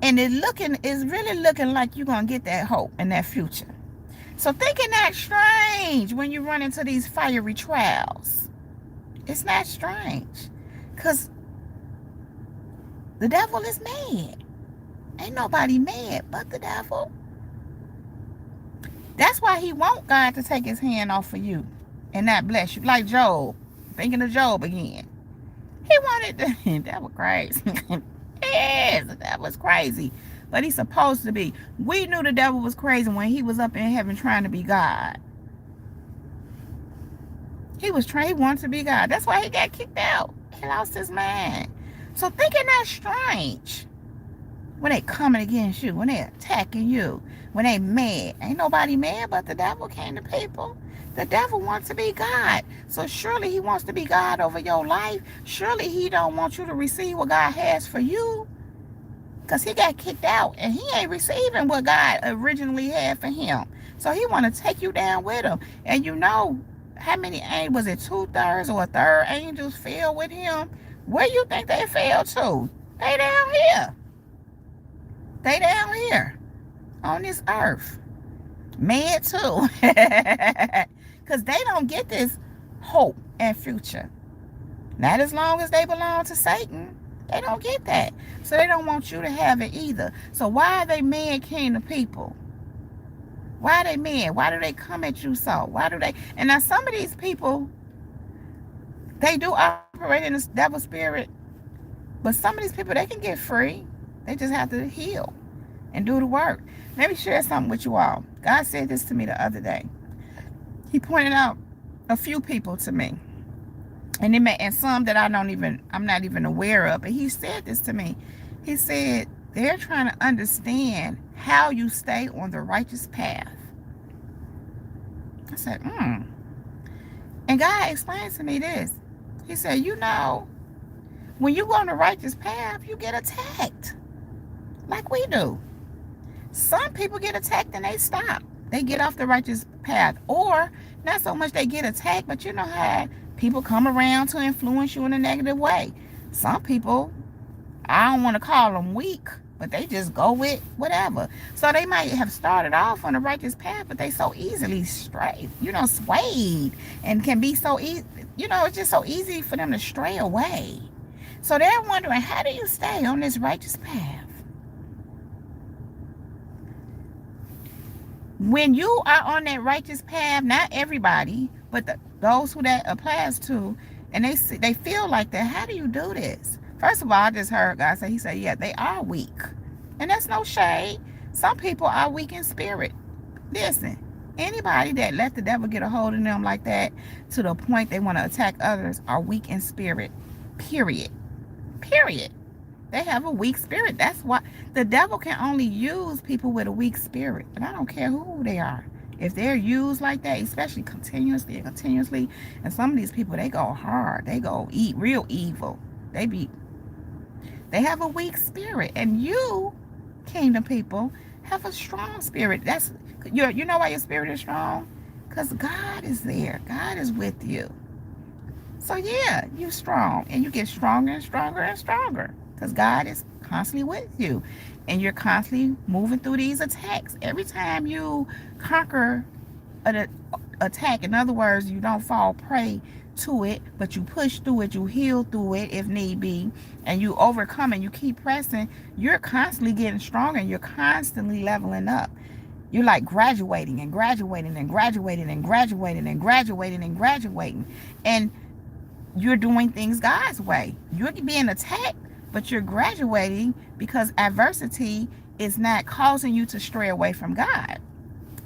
And it's really looking like you're going to get that hope in that future. So thinking that strange when you run into these fiery trials. It's not strange. Because the devil is mad. Ain't nobody mad but the devil. That's why he want God to take his hand off of you and not bless you. Like Job. Thinking of Job again. He wanted to, that was crazy. Yes, that was crazy. But he's supposed to be. We knew the devil was crazy when he was up in heaven trying to be God. He wanted to be God. That's why he got kicked out. He lost his mind. So thinking that's strange. When they coming against you, when they attacking you, when they mad. Ain't nobody mad but the devil came to people. The devil wants to be God. So surely he wants to be God over your life. Surely he don't want you to receive what God has for you. Because he got kicked out and he ain't receiving what God originally had for him. So he want to take you down with him. And you know how many angels, was it 2/3 or 1/3 angels fell with him? Where you think they fell to? They down here. They down here on this earth. Mad too. Because they don't get this hope and future. Not as long as they belong to Satan. They don't get that. So they don't want you to have it either. So why are they mad, kingdom people? Why are they mad? Why do they come at you so? Why do they? And now some of these people, they do operate in this devil spirit. But some of these people, they can get free. They just have to heal and do the work. Let me share something with you all. God said this to me the other day. He pointed out a few people to me. And some that I'm not even aware of. But he said this to me. He said, they're trying to understand how you stay on the righteous path. I said, And God explained to me this. He said, you know, when you go on the righteous path, you get attacked. Like we do. Some people get attacked and they stop. They get off the righteous path. Or, not so much they get attacked, but you know how people come around to influence you in a negative way. Some people, I don't want to call them weak, but they just go with whatever. So they might have started off on the righteous path, but they so easily swayed, and can be so easy, it's just so easy for them to stray away. So they're wondering, how do you stay on this righteous path? when you are on that righteous path, not everybody, but those who that applies to, and they feel like that. How do you do this? First of all, I just heard God say, he said, yeah, they are weak. And that's no shade. Some people are weak in spirit. Listen, anybody that let the devil get a hold of them like that to the point they want to attack others are weak in spirit. Period. Period. They have a weak spirit. That's why the devil can only use people with a weak spirit. And I don't care who they are. If they're used like that, especially continuously and continuously, and some of these people, they go hard. They go eat real evil. They have a weak spirit. And you, kingdom people, have a strong spirit. You know why your spirit is strong? Because God is there. God is with you. So yeah, you're strong. And you get stronger and stronger and stronger. Because God is constantly with you. And you're constantly moving through these attacks. Every time you conquer an attack, in other words, you don't fall prey to it, but you push through it, you heal through it if need be, and you overcome and you keep pressing, you're constantly getting stronger and you're constantly leveling up. You're like graduating and graduating and graduating and graduating and graduating and graduating. And you're doing things God's way. You're being attacked, but you're graduating because adversity is not causing you to stray away from God.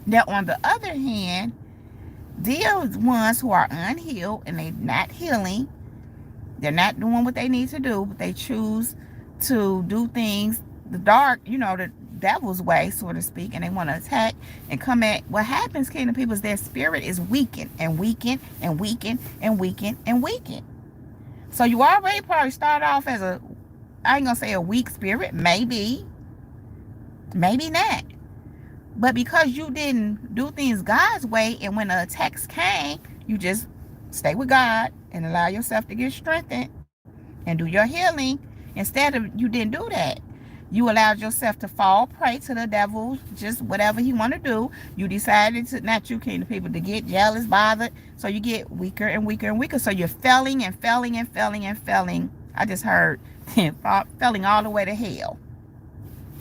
Now, on the other hand, those ones who are unhealed and they're not healing, they're not doing what they need to do, but they choose to do things the dark, the devil's way, so to speak, and they want to attack and come at. What happens, kingdom people, is their spirit is weakened and weakened and weakened and weakened and weakened. So you already probably start off as I ain't gonna say a weak spirit, maybe not. But because you didn't do things God's way, and when the attacks came, you just stay with God and allow yourself to get strengthened and do your healing. Instead of, you didn't do that. You allowed yourself to fall prey to the devil, just whatever he want to do. You decided to, not you, kingdom people, to get jealous, bothered. So you get weaker and weaker and weaker. So you're failing and failing and failing and failing. I just heard failing all the way to hell.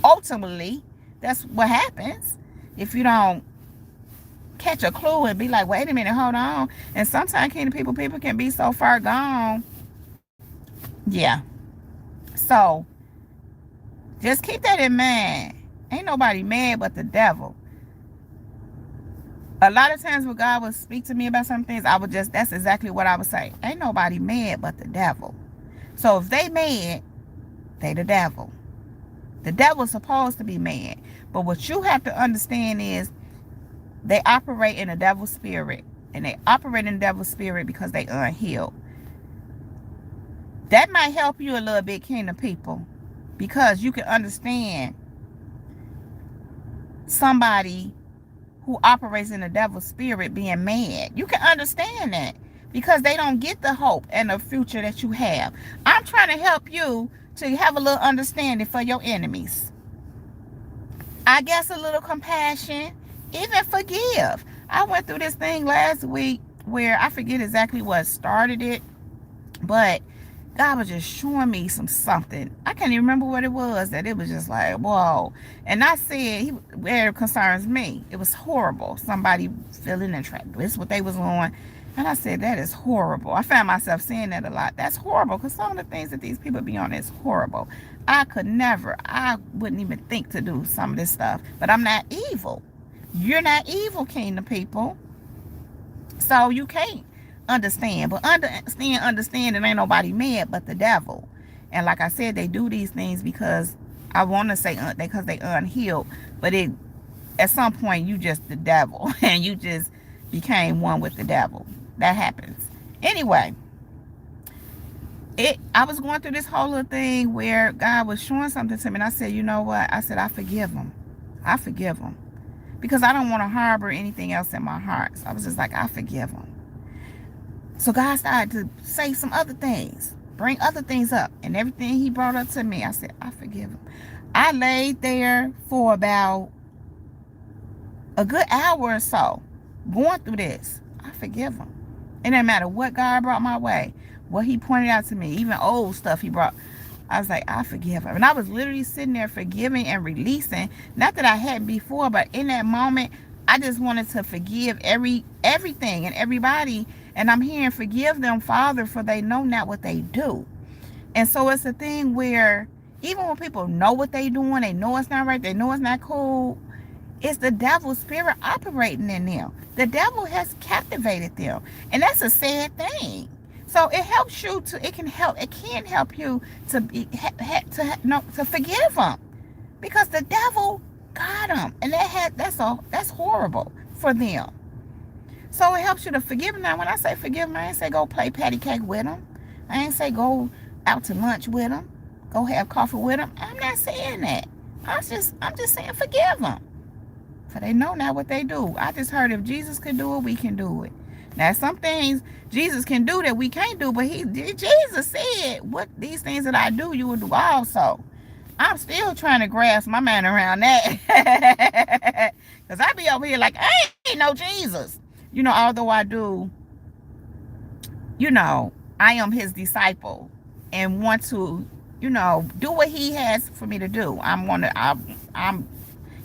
Ultimately, that's what happens if you don't catch a clue and be like, wait a minute, hold on. And sometimes, kingdom people can be so far gone. Yeah. So just keep that in mind. Ain't nobody mad but the devil. A lot of times when God would speak to me about some things, that's exactly what I would say. Ain't nobody mad but the devil. So if they mad, they the devil. The devil's supposed to be mad. But what you have to understand is they operate in a devil's spirit. And they operate in the devil's spirit because they unhealed. That might help you a little bit, kingdom people. Because you can understand somebody who operates in the devil's spirit being mad. You can understand that. Because they don't get the hope and the future that you have. I'm trying to help you to have a little understanding for your enemies. I guess a little compassion, even forgive. I went through this thing last week where I forget exactly what started it, but God was just showing me something. I can't even remember what it was, that it was just like, whoa. And I said, where it concerns me, it was horrible. Somebody feeling and trapped. This is what they was on. And I said, that is horrible. I found myself saying that a lot. That's horrible, because some of the things that these people be on is horrible. I wouldn't even think to do some of this stuff. But I'm not evil. You're not evil, kingdom people. So you can't understand. But understand that ain't nobody mad but the devil. And like I said, they do these things because I want to say because they unhealed. But at some point, you just the devil. And you just became one with the devil. That happens. Anyway, I was going through this whole little thing where God was showing something to me. And I said, you know what? I said, I forgive him. I forgive him. Because I don't want to harbor anything else in my heart. So I was just like, I forgive him. So God started to say some other things. Bring other things up. And everything he brought up to me, I said, I forgive him. I laid there for about a good hour or so. Going through this. I forgive him. It didn't matter what God brought my way. What he pointed out to me. Even old stuff he brought. I was like, I forgive him. And I was literally sitting there forgiving and releasing. Not that I hadn't before, but in that moment, I just wanted to forgive everything and everybody. And I'm hearing, forgive them, Father, for they know not what they do. And so it's a thing where even when people know what they doing, they know it's not right, they know it's not cool, it's the devil's spirit operating in them. The devil has captivated them. And that's a sad thing. So it helps you to, it can help you to to forgive them. Because the devil got them. And that's horrible for them. So it helps you to forgive them. Now, when I say forgive them, I ain't say go play patty cake with them. I ain't say go out to lunch with them. Go have coffee with them. I'm not saying that. I'm just saying forgive them. For they know not what they do. I just heard if Jesus could do it, we can do it. Now, some things Jesus can do that we can't do, but Jesus said, what these things that I do, you will do also. I'm still trying to grasp my mind around that. Because I be over here like, I ain't no Jesus. You know, although I do, you know, I am his disciple and want to, you know, do what he has for me to do. I'm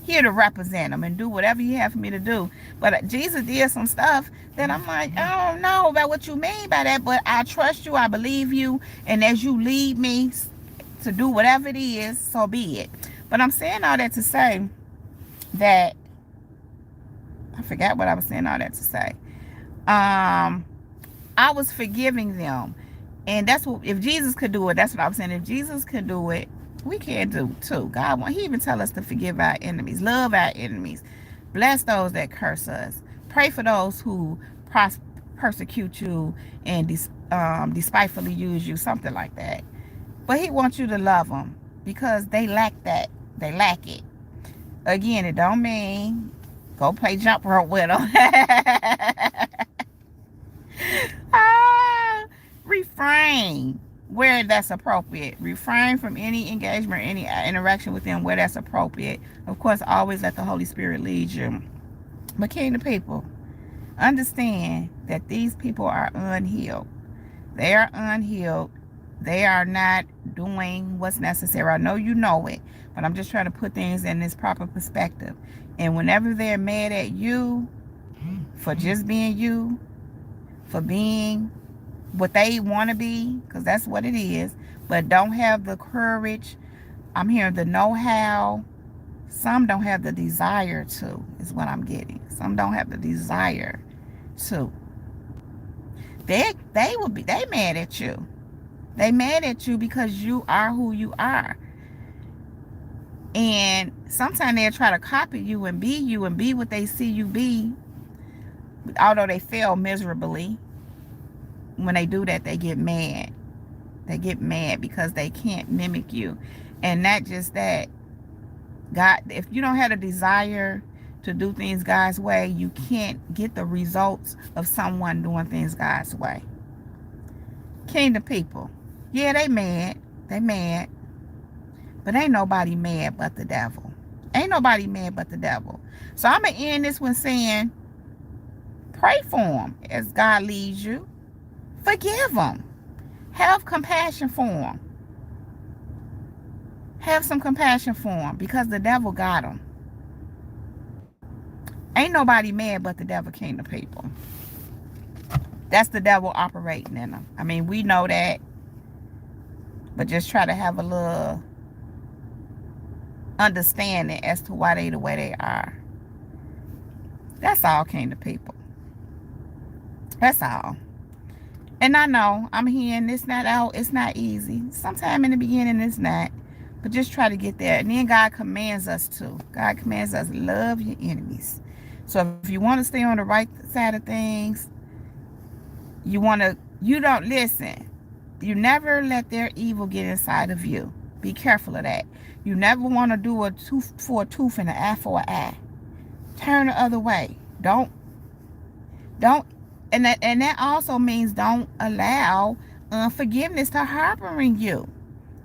here to represent him and do whatever he has for me to do. But Jesus did some stuff that I'm like, I don't know about what you mean by that, but I trust you, I believe you, and as you lead me to do whatever it is, so be it. But I'm saying all that to say that, I forgot what I was saying all that to say. I was forgiving them. And that's what, if Jesus could do it, that's what I was saying. If Jesus could do it, we can do too. God, he even tell us to forgive our enemies, love our enemies, bless those that curse us, pray for those who persecute you and despitefully use you, something like that. But he wants you to love them because they lack that. They lack it. Again, it don't mean go play jump rope with them. Refrain where that's appropriate. Refrain from any engagement, any interaction with them where that's appropriate. Of course, always let the Holy Spirit lead you. But kingdom people, understand that these people are unhealed. They are unhealed. They are not doing what's necessary. I know you know it, but I'm just trying to put things in this proper perspective. And whenever they're mad at you for just being you, for being what they want to be, because that's what it is, but don't have the courage, I'm hearing the know-how, some don't have the desire to, is what I'm getting. Some don't have the desire to. They mad at you. They mad at you because you are who you are. And sometimes they'll try to copy you and be what they see you be. Although they fail miserably, when they do that, they get mad. They get mad because they can't mimic you. And not just that, God, if you don't have a desire to do things God's way, you can't get the results of someone doing things God's way. Kingdom people, yeah, they mad. They mad. But ain't nobody mad but the devil. Ain't nobody mad but the devil. So I'm going to end this one saying, pray for them as God leads you. Forgive them. Have compassion for them. Have some compassion for them because the devil got them. Ain't nobody mad but the devil, kingdom people. That's the devil operating in them. I mean, we know that. But just try to have a little understanding as to why they the way they are. That's all, kingdom people. That's all. And I know I'm hearing it's not easy. Sometime in the beginning it's not. But just try to get there. And then God commands us to. God commands us to love your enemies. So if you want to stay on the right side of things, you don't listen. You never let their evil get inside of you. Be careful of that. You never want to do a tooth for a tooth and an eye for an eye. Turn the other way. Don't. And that also means don't allow unforgiveness to harboring you.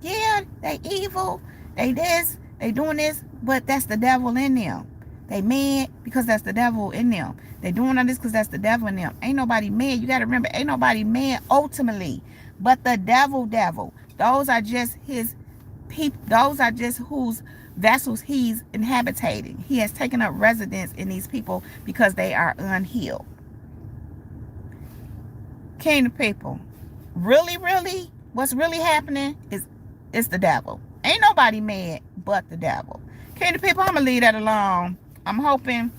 Yeah, they evil, they this, they doing this, but that's the devil in them. They mad because that's the devil in them. They doing all this because that's the devil in them. Ain't nobody mad. You got to remember, ain't nobody mad ultimately, but the devil. Those are just his people. Those are just who's vessels he's inhabiting. He has taken up residence in these people because they are unhealed. Kingdom people, really, what's really happening is it's the devil. Ain't nobody mad but the devil. Kingdom people, I'm gonna leave that alone. I'm hoping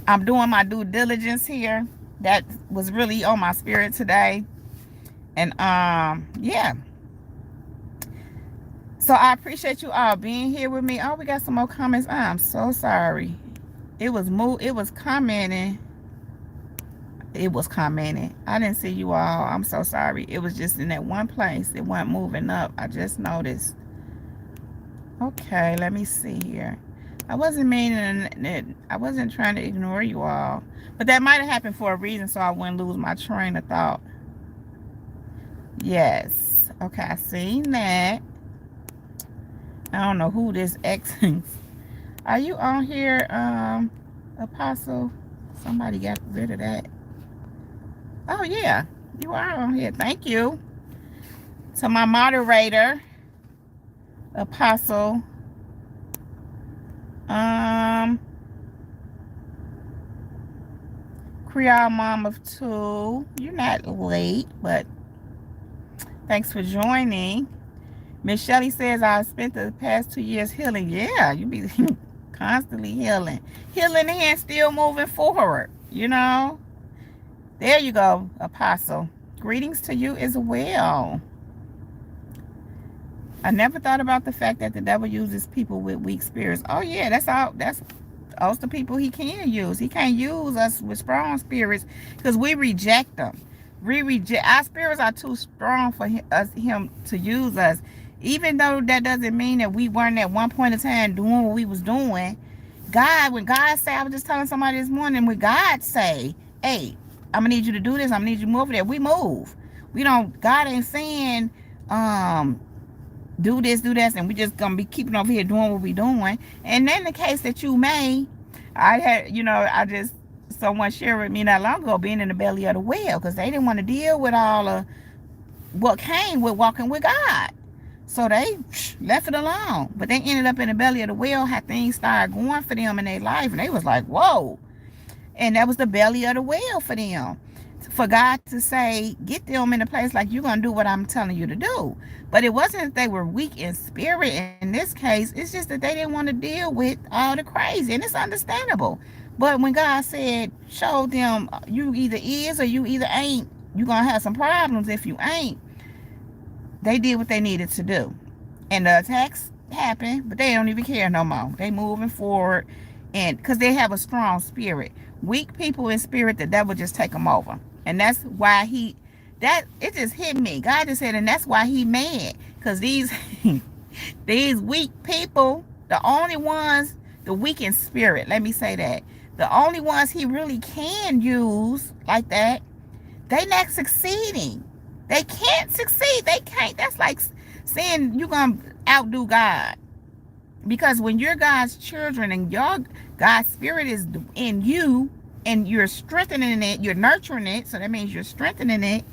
I'm doing my due diligence here. That was really on my spirit today. And yeah. So I appreciate you all being here with me. Oh, we got some more comments. I'm so sorry. It was commenting. It was commenting. I didn't see you all. I'm so sorry. It was just in that one place. It wasn't moving up. I just noticed. Okay, let me see here. I wasn't meaning it. I wasn't trying to ignore you all. But that might have happened for a reason so I wouldn't lose my train of thought. Yes. Okay, I seen that. I don't know who this X is. Are you on here, Apostle? Somebody got rid of that. Oh, yeah. You are on here. Thank you. To my moderator, Apostle. Creole Mom of Two. You're not late, but thanks for joining. Miss Shelley says, I spent the past 2 years healing. Yeah, you be constantly healing. Healing and still moving forward, you know. There you go, Apostle. Greetings to you as well. I never thought about the fact that the devil uses people with weak spirits. Oh, yeah, that's the people he can use. He can't use us with strong spirits because we reject them. Our spirits are too strong for him to use us. Even though that doesn't mean that we weren't at one point in time doing what we was doing. When God say, I was just telling somebody this morning, when God say, hey, I'm gonna need you to do this, I'm gonna need you to move over there, we move. We don't, God ain't saying, do this, do that, and we just gonna be keeping over here doing what we doing. And then the case that you made, someone shared with me not long ago being in the belly of the whale because they didn't want to deal with all of what came with walking with God. So they left it alone. But they ended up in the belly of the whale, had things started going for them in their life. And they was like, whoa. And that was the belly of the whale for them. For God to say, get them in a place like you're going to do what I'm telling you to do. But it wasn't that they were weak in spirit in this case. It's just that they didn't want to deal with all the crazy. And it's understandable. But when God said, show them you either is or you either ain't, you're going to have some problems if you ain't. They did what they needed to do. And the attacks happened, but they don't even care no more. They moving forward, and because they have a strong spirit. Weak people in spirit, the devil just take them over. And that's why it just hit me. God just said, and that's why he mad. Because these weak people, the only ones, the weak in spirit, let me say that. The only ones he really can use like that, they not succeeding. They can't succeed. They can't. That's like saying you're going to outdo God. Because when you're God's children and God's spirit is in you and you're strengthening it, you're nurturing it, so that means you're strengthening it,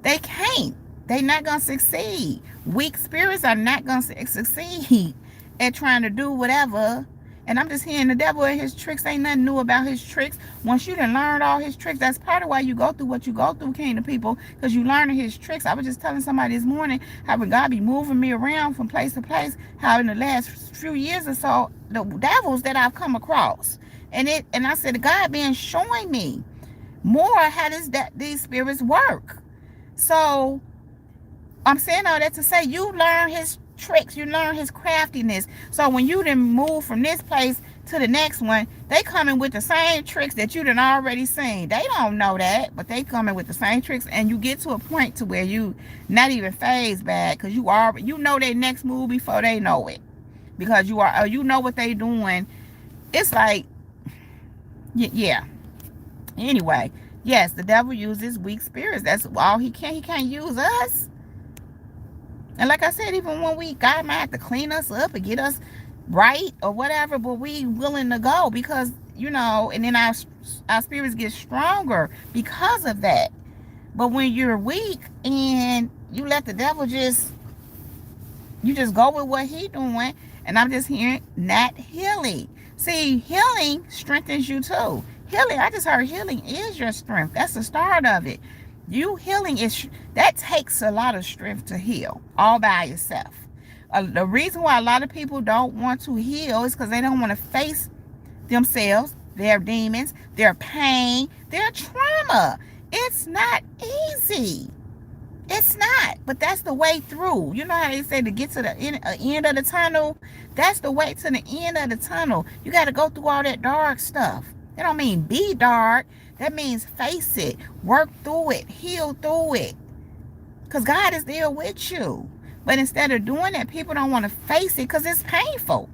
they can't. They're not going to succeed. Weak spirits are not going to succeed at trying to do whatever. And I'm just hearing the devil and his tricks. Ain't nothing new about his tricks. Once you done learned all his tricks, that's part of why you go through what you go through, kingdom people, because you learning his tricks. I was just telling somebody this morning how when God be moving me around from place to place, how in the last few years or so, the devils that I've come across. And I said, God been showing me more how these spirits work. So I'm saying all that to say you learn his tricks, you learn his craftiness. So when you done move from this place to the next one, they coming with the same tricks that you done already seen. They don't know that, but they coming with the same tricks, and you get to a point to where you not even phased back because you know their next move before they know it, because you know what they doing. It's like, yeah. Anyway, yes, the devil uses weak spirits. That's all he can. He can't use us. And like I said, even when God might have to clean us up and get us right or whatever, but we willing to go because, and then our spirits get stronger because of that. But when you're weak and you let the devil just, You just go with what he doing, and I'm just hearing not healing. See, healing strengthens you too. Healing, I just heard healing is your strength. That's the start of it. You healing is, that takes a lot of strength to heal all by yourself. The reason why a lot of people don't want to heal is because they don't want to face themselves, their demons, their pain, their trauma. It's not easy. It's not, but that's the way through. You know how they say to get to the end of the tunnel? That's the way to the end of the tunnel. You got to go through all that dark stuff. That don't mean be dark. That means face it, work through it, heal through it. Because God is there with you. But instead of doing that, people don't want to face it because it's painful.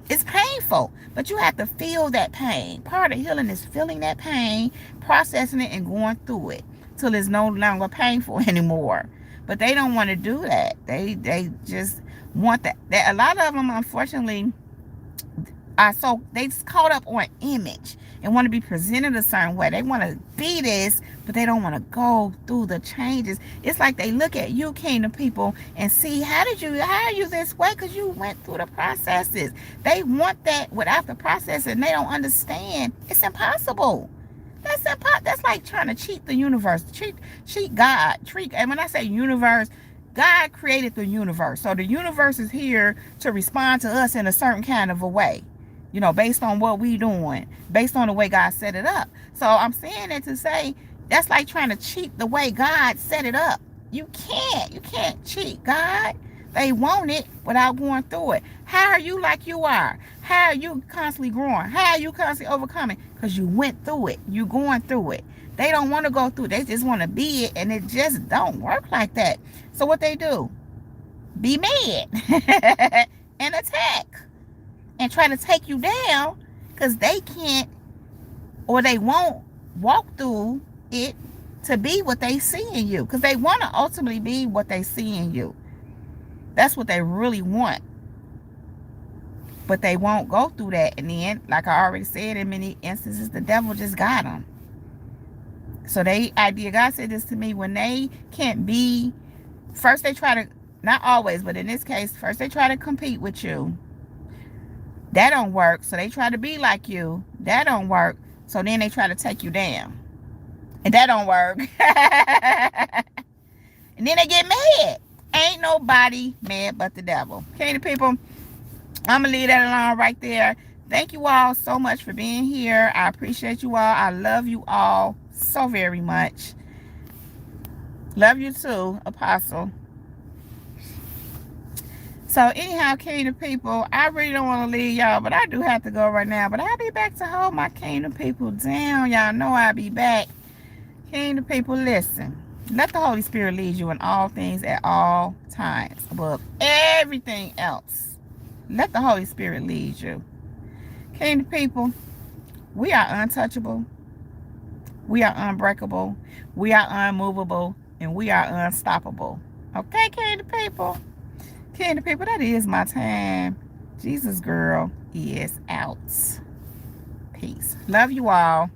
It's painful, but you have to feel that pain. Part of healing is feeling that pain, processing it, and going through it till it's no longer painful anymore. But they don't want to do that. They just want that. A lot of them, unfortunately, are so they caught up on image and want to be presented a certain way. They want to be this, but they don't want to go through the changes. It's like they look at you, kingdom people, and see, how are you this way? Because you went through the processes. They want that without the process, and they don't understand. It's impossible. That's like trying to cheat the universe, cheat God. And when I say universe, God created the universe. So the universe is here to respond to us in a certain kind of a way, based on what we doing, based on the way God set it up. So I'm saying it to say that's like trying to cheat the way God set it up. You can't cheat God. They want it without going through it. How are you like you are? How are you constantly growing? How are you constantly overcoming? Because you went through it. You going through it. They don't want to go through it. They just want to be it, and it just don't work like that. So what they do? Be mad and attack and try to take you down because they can't or they won't walk through it to be what they see in you, because they want to ultimately be what they see in you. That's what they really want. But they won't go through that. And then, like I already said, in many instances, the devil just got them. So God said this to me, when they can't be, first they try to, not always, but in this case, first they try to compete with you. That don't work. So they try to be like you. That don't work. So then they try to take you down. And that don't work. And then they get mad. Ain't nobody mad but the devil. Okay, the people, I'm going to leave that alone right there. Thank you all so much for being here. I appreciate you all. I love you all so very much. Love you too, Apostle. So anyhow, kingdom people, I really don't want to leave y'all, but I do have to go right now. But I'll be back to hold my kingdom people down. Y'all know I'll be back. Kingdom people, listen. Let the Holy Spirit lead you in all things at all times, above everything else. Let the Holy Spirit lead you. Kingdom people, we are untouchable. We are unbreakable. We are unmovable. And we are unstoppable. Okay, kingdom people? Kingdom people, that is my time. Jesus girl is out. Peace. Love you all.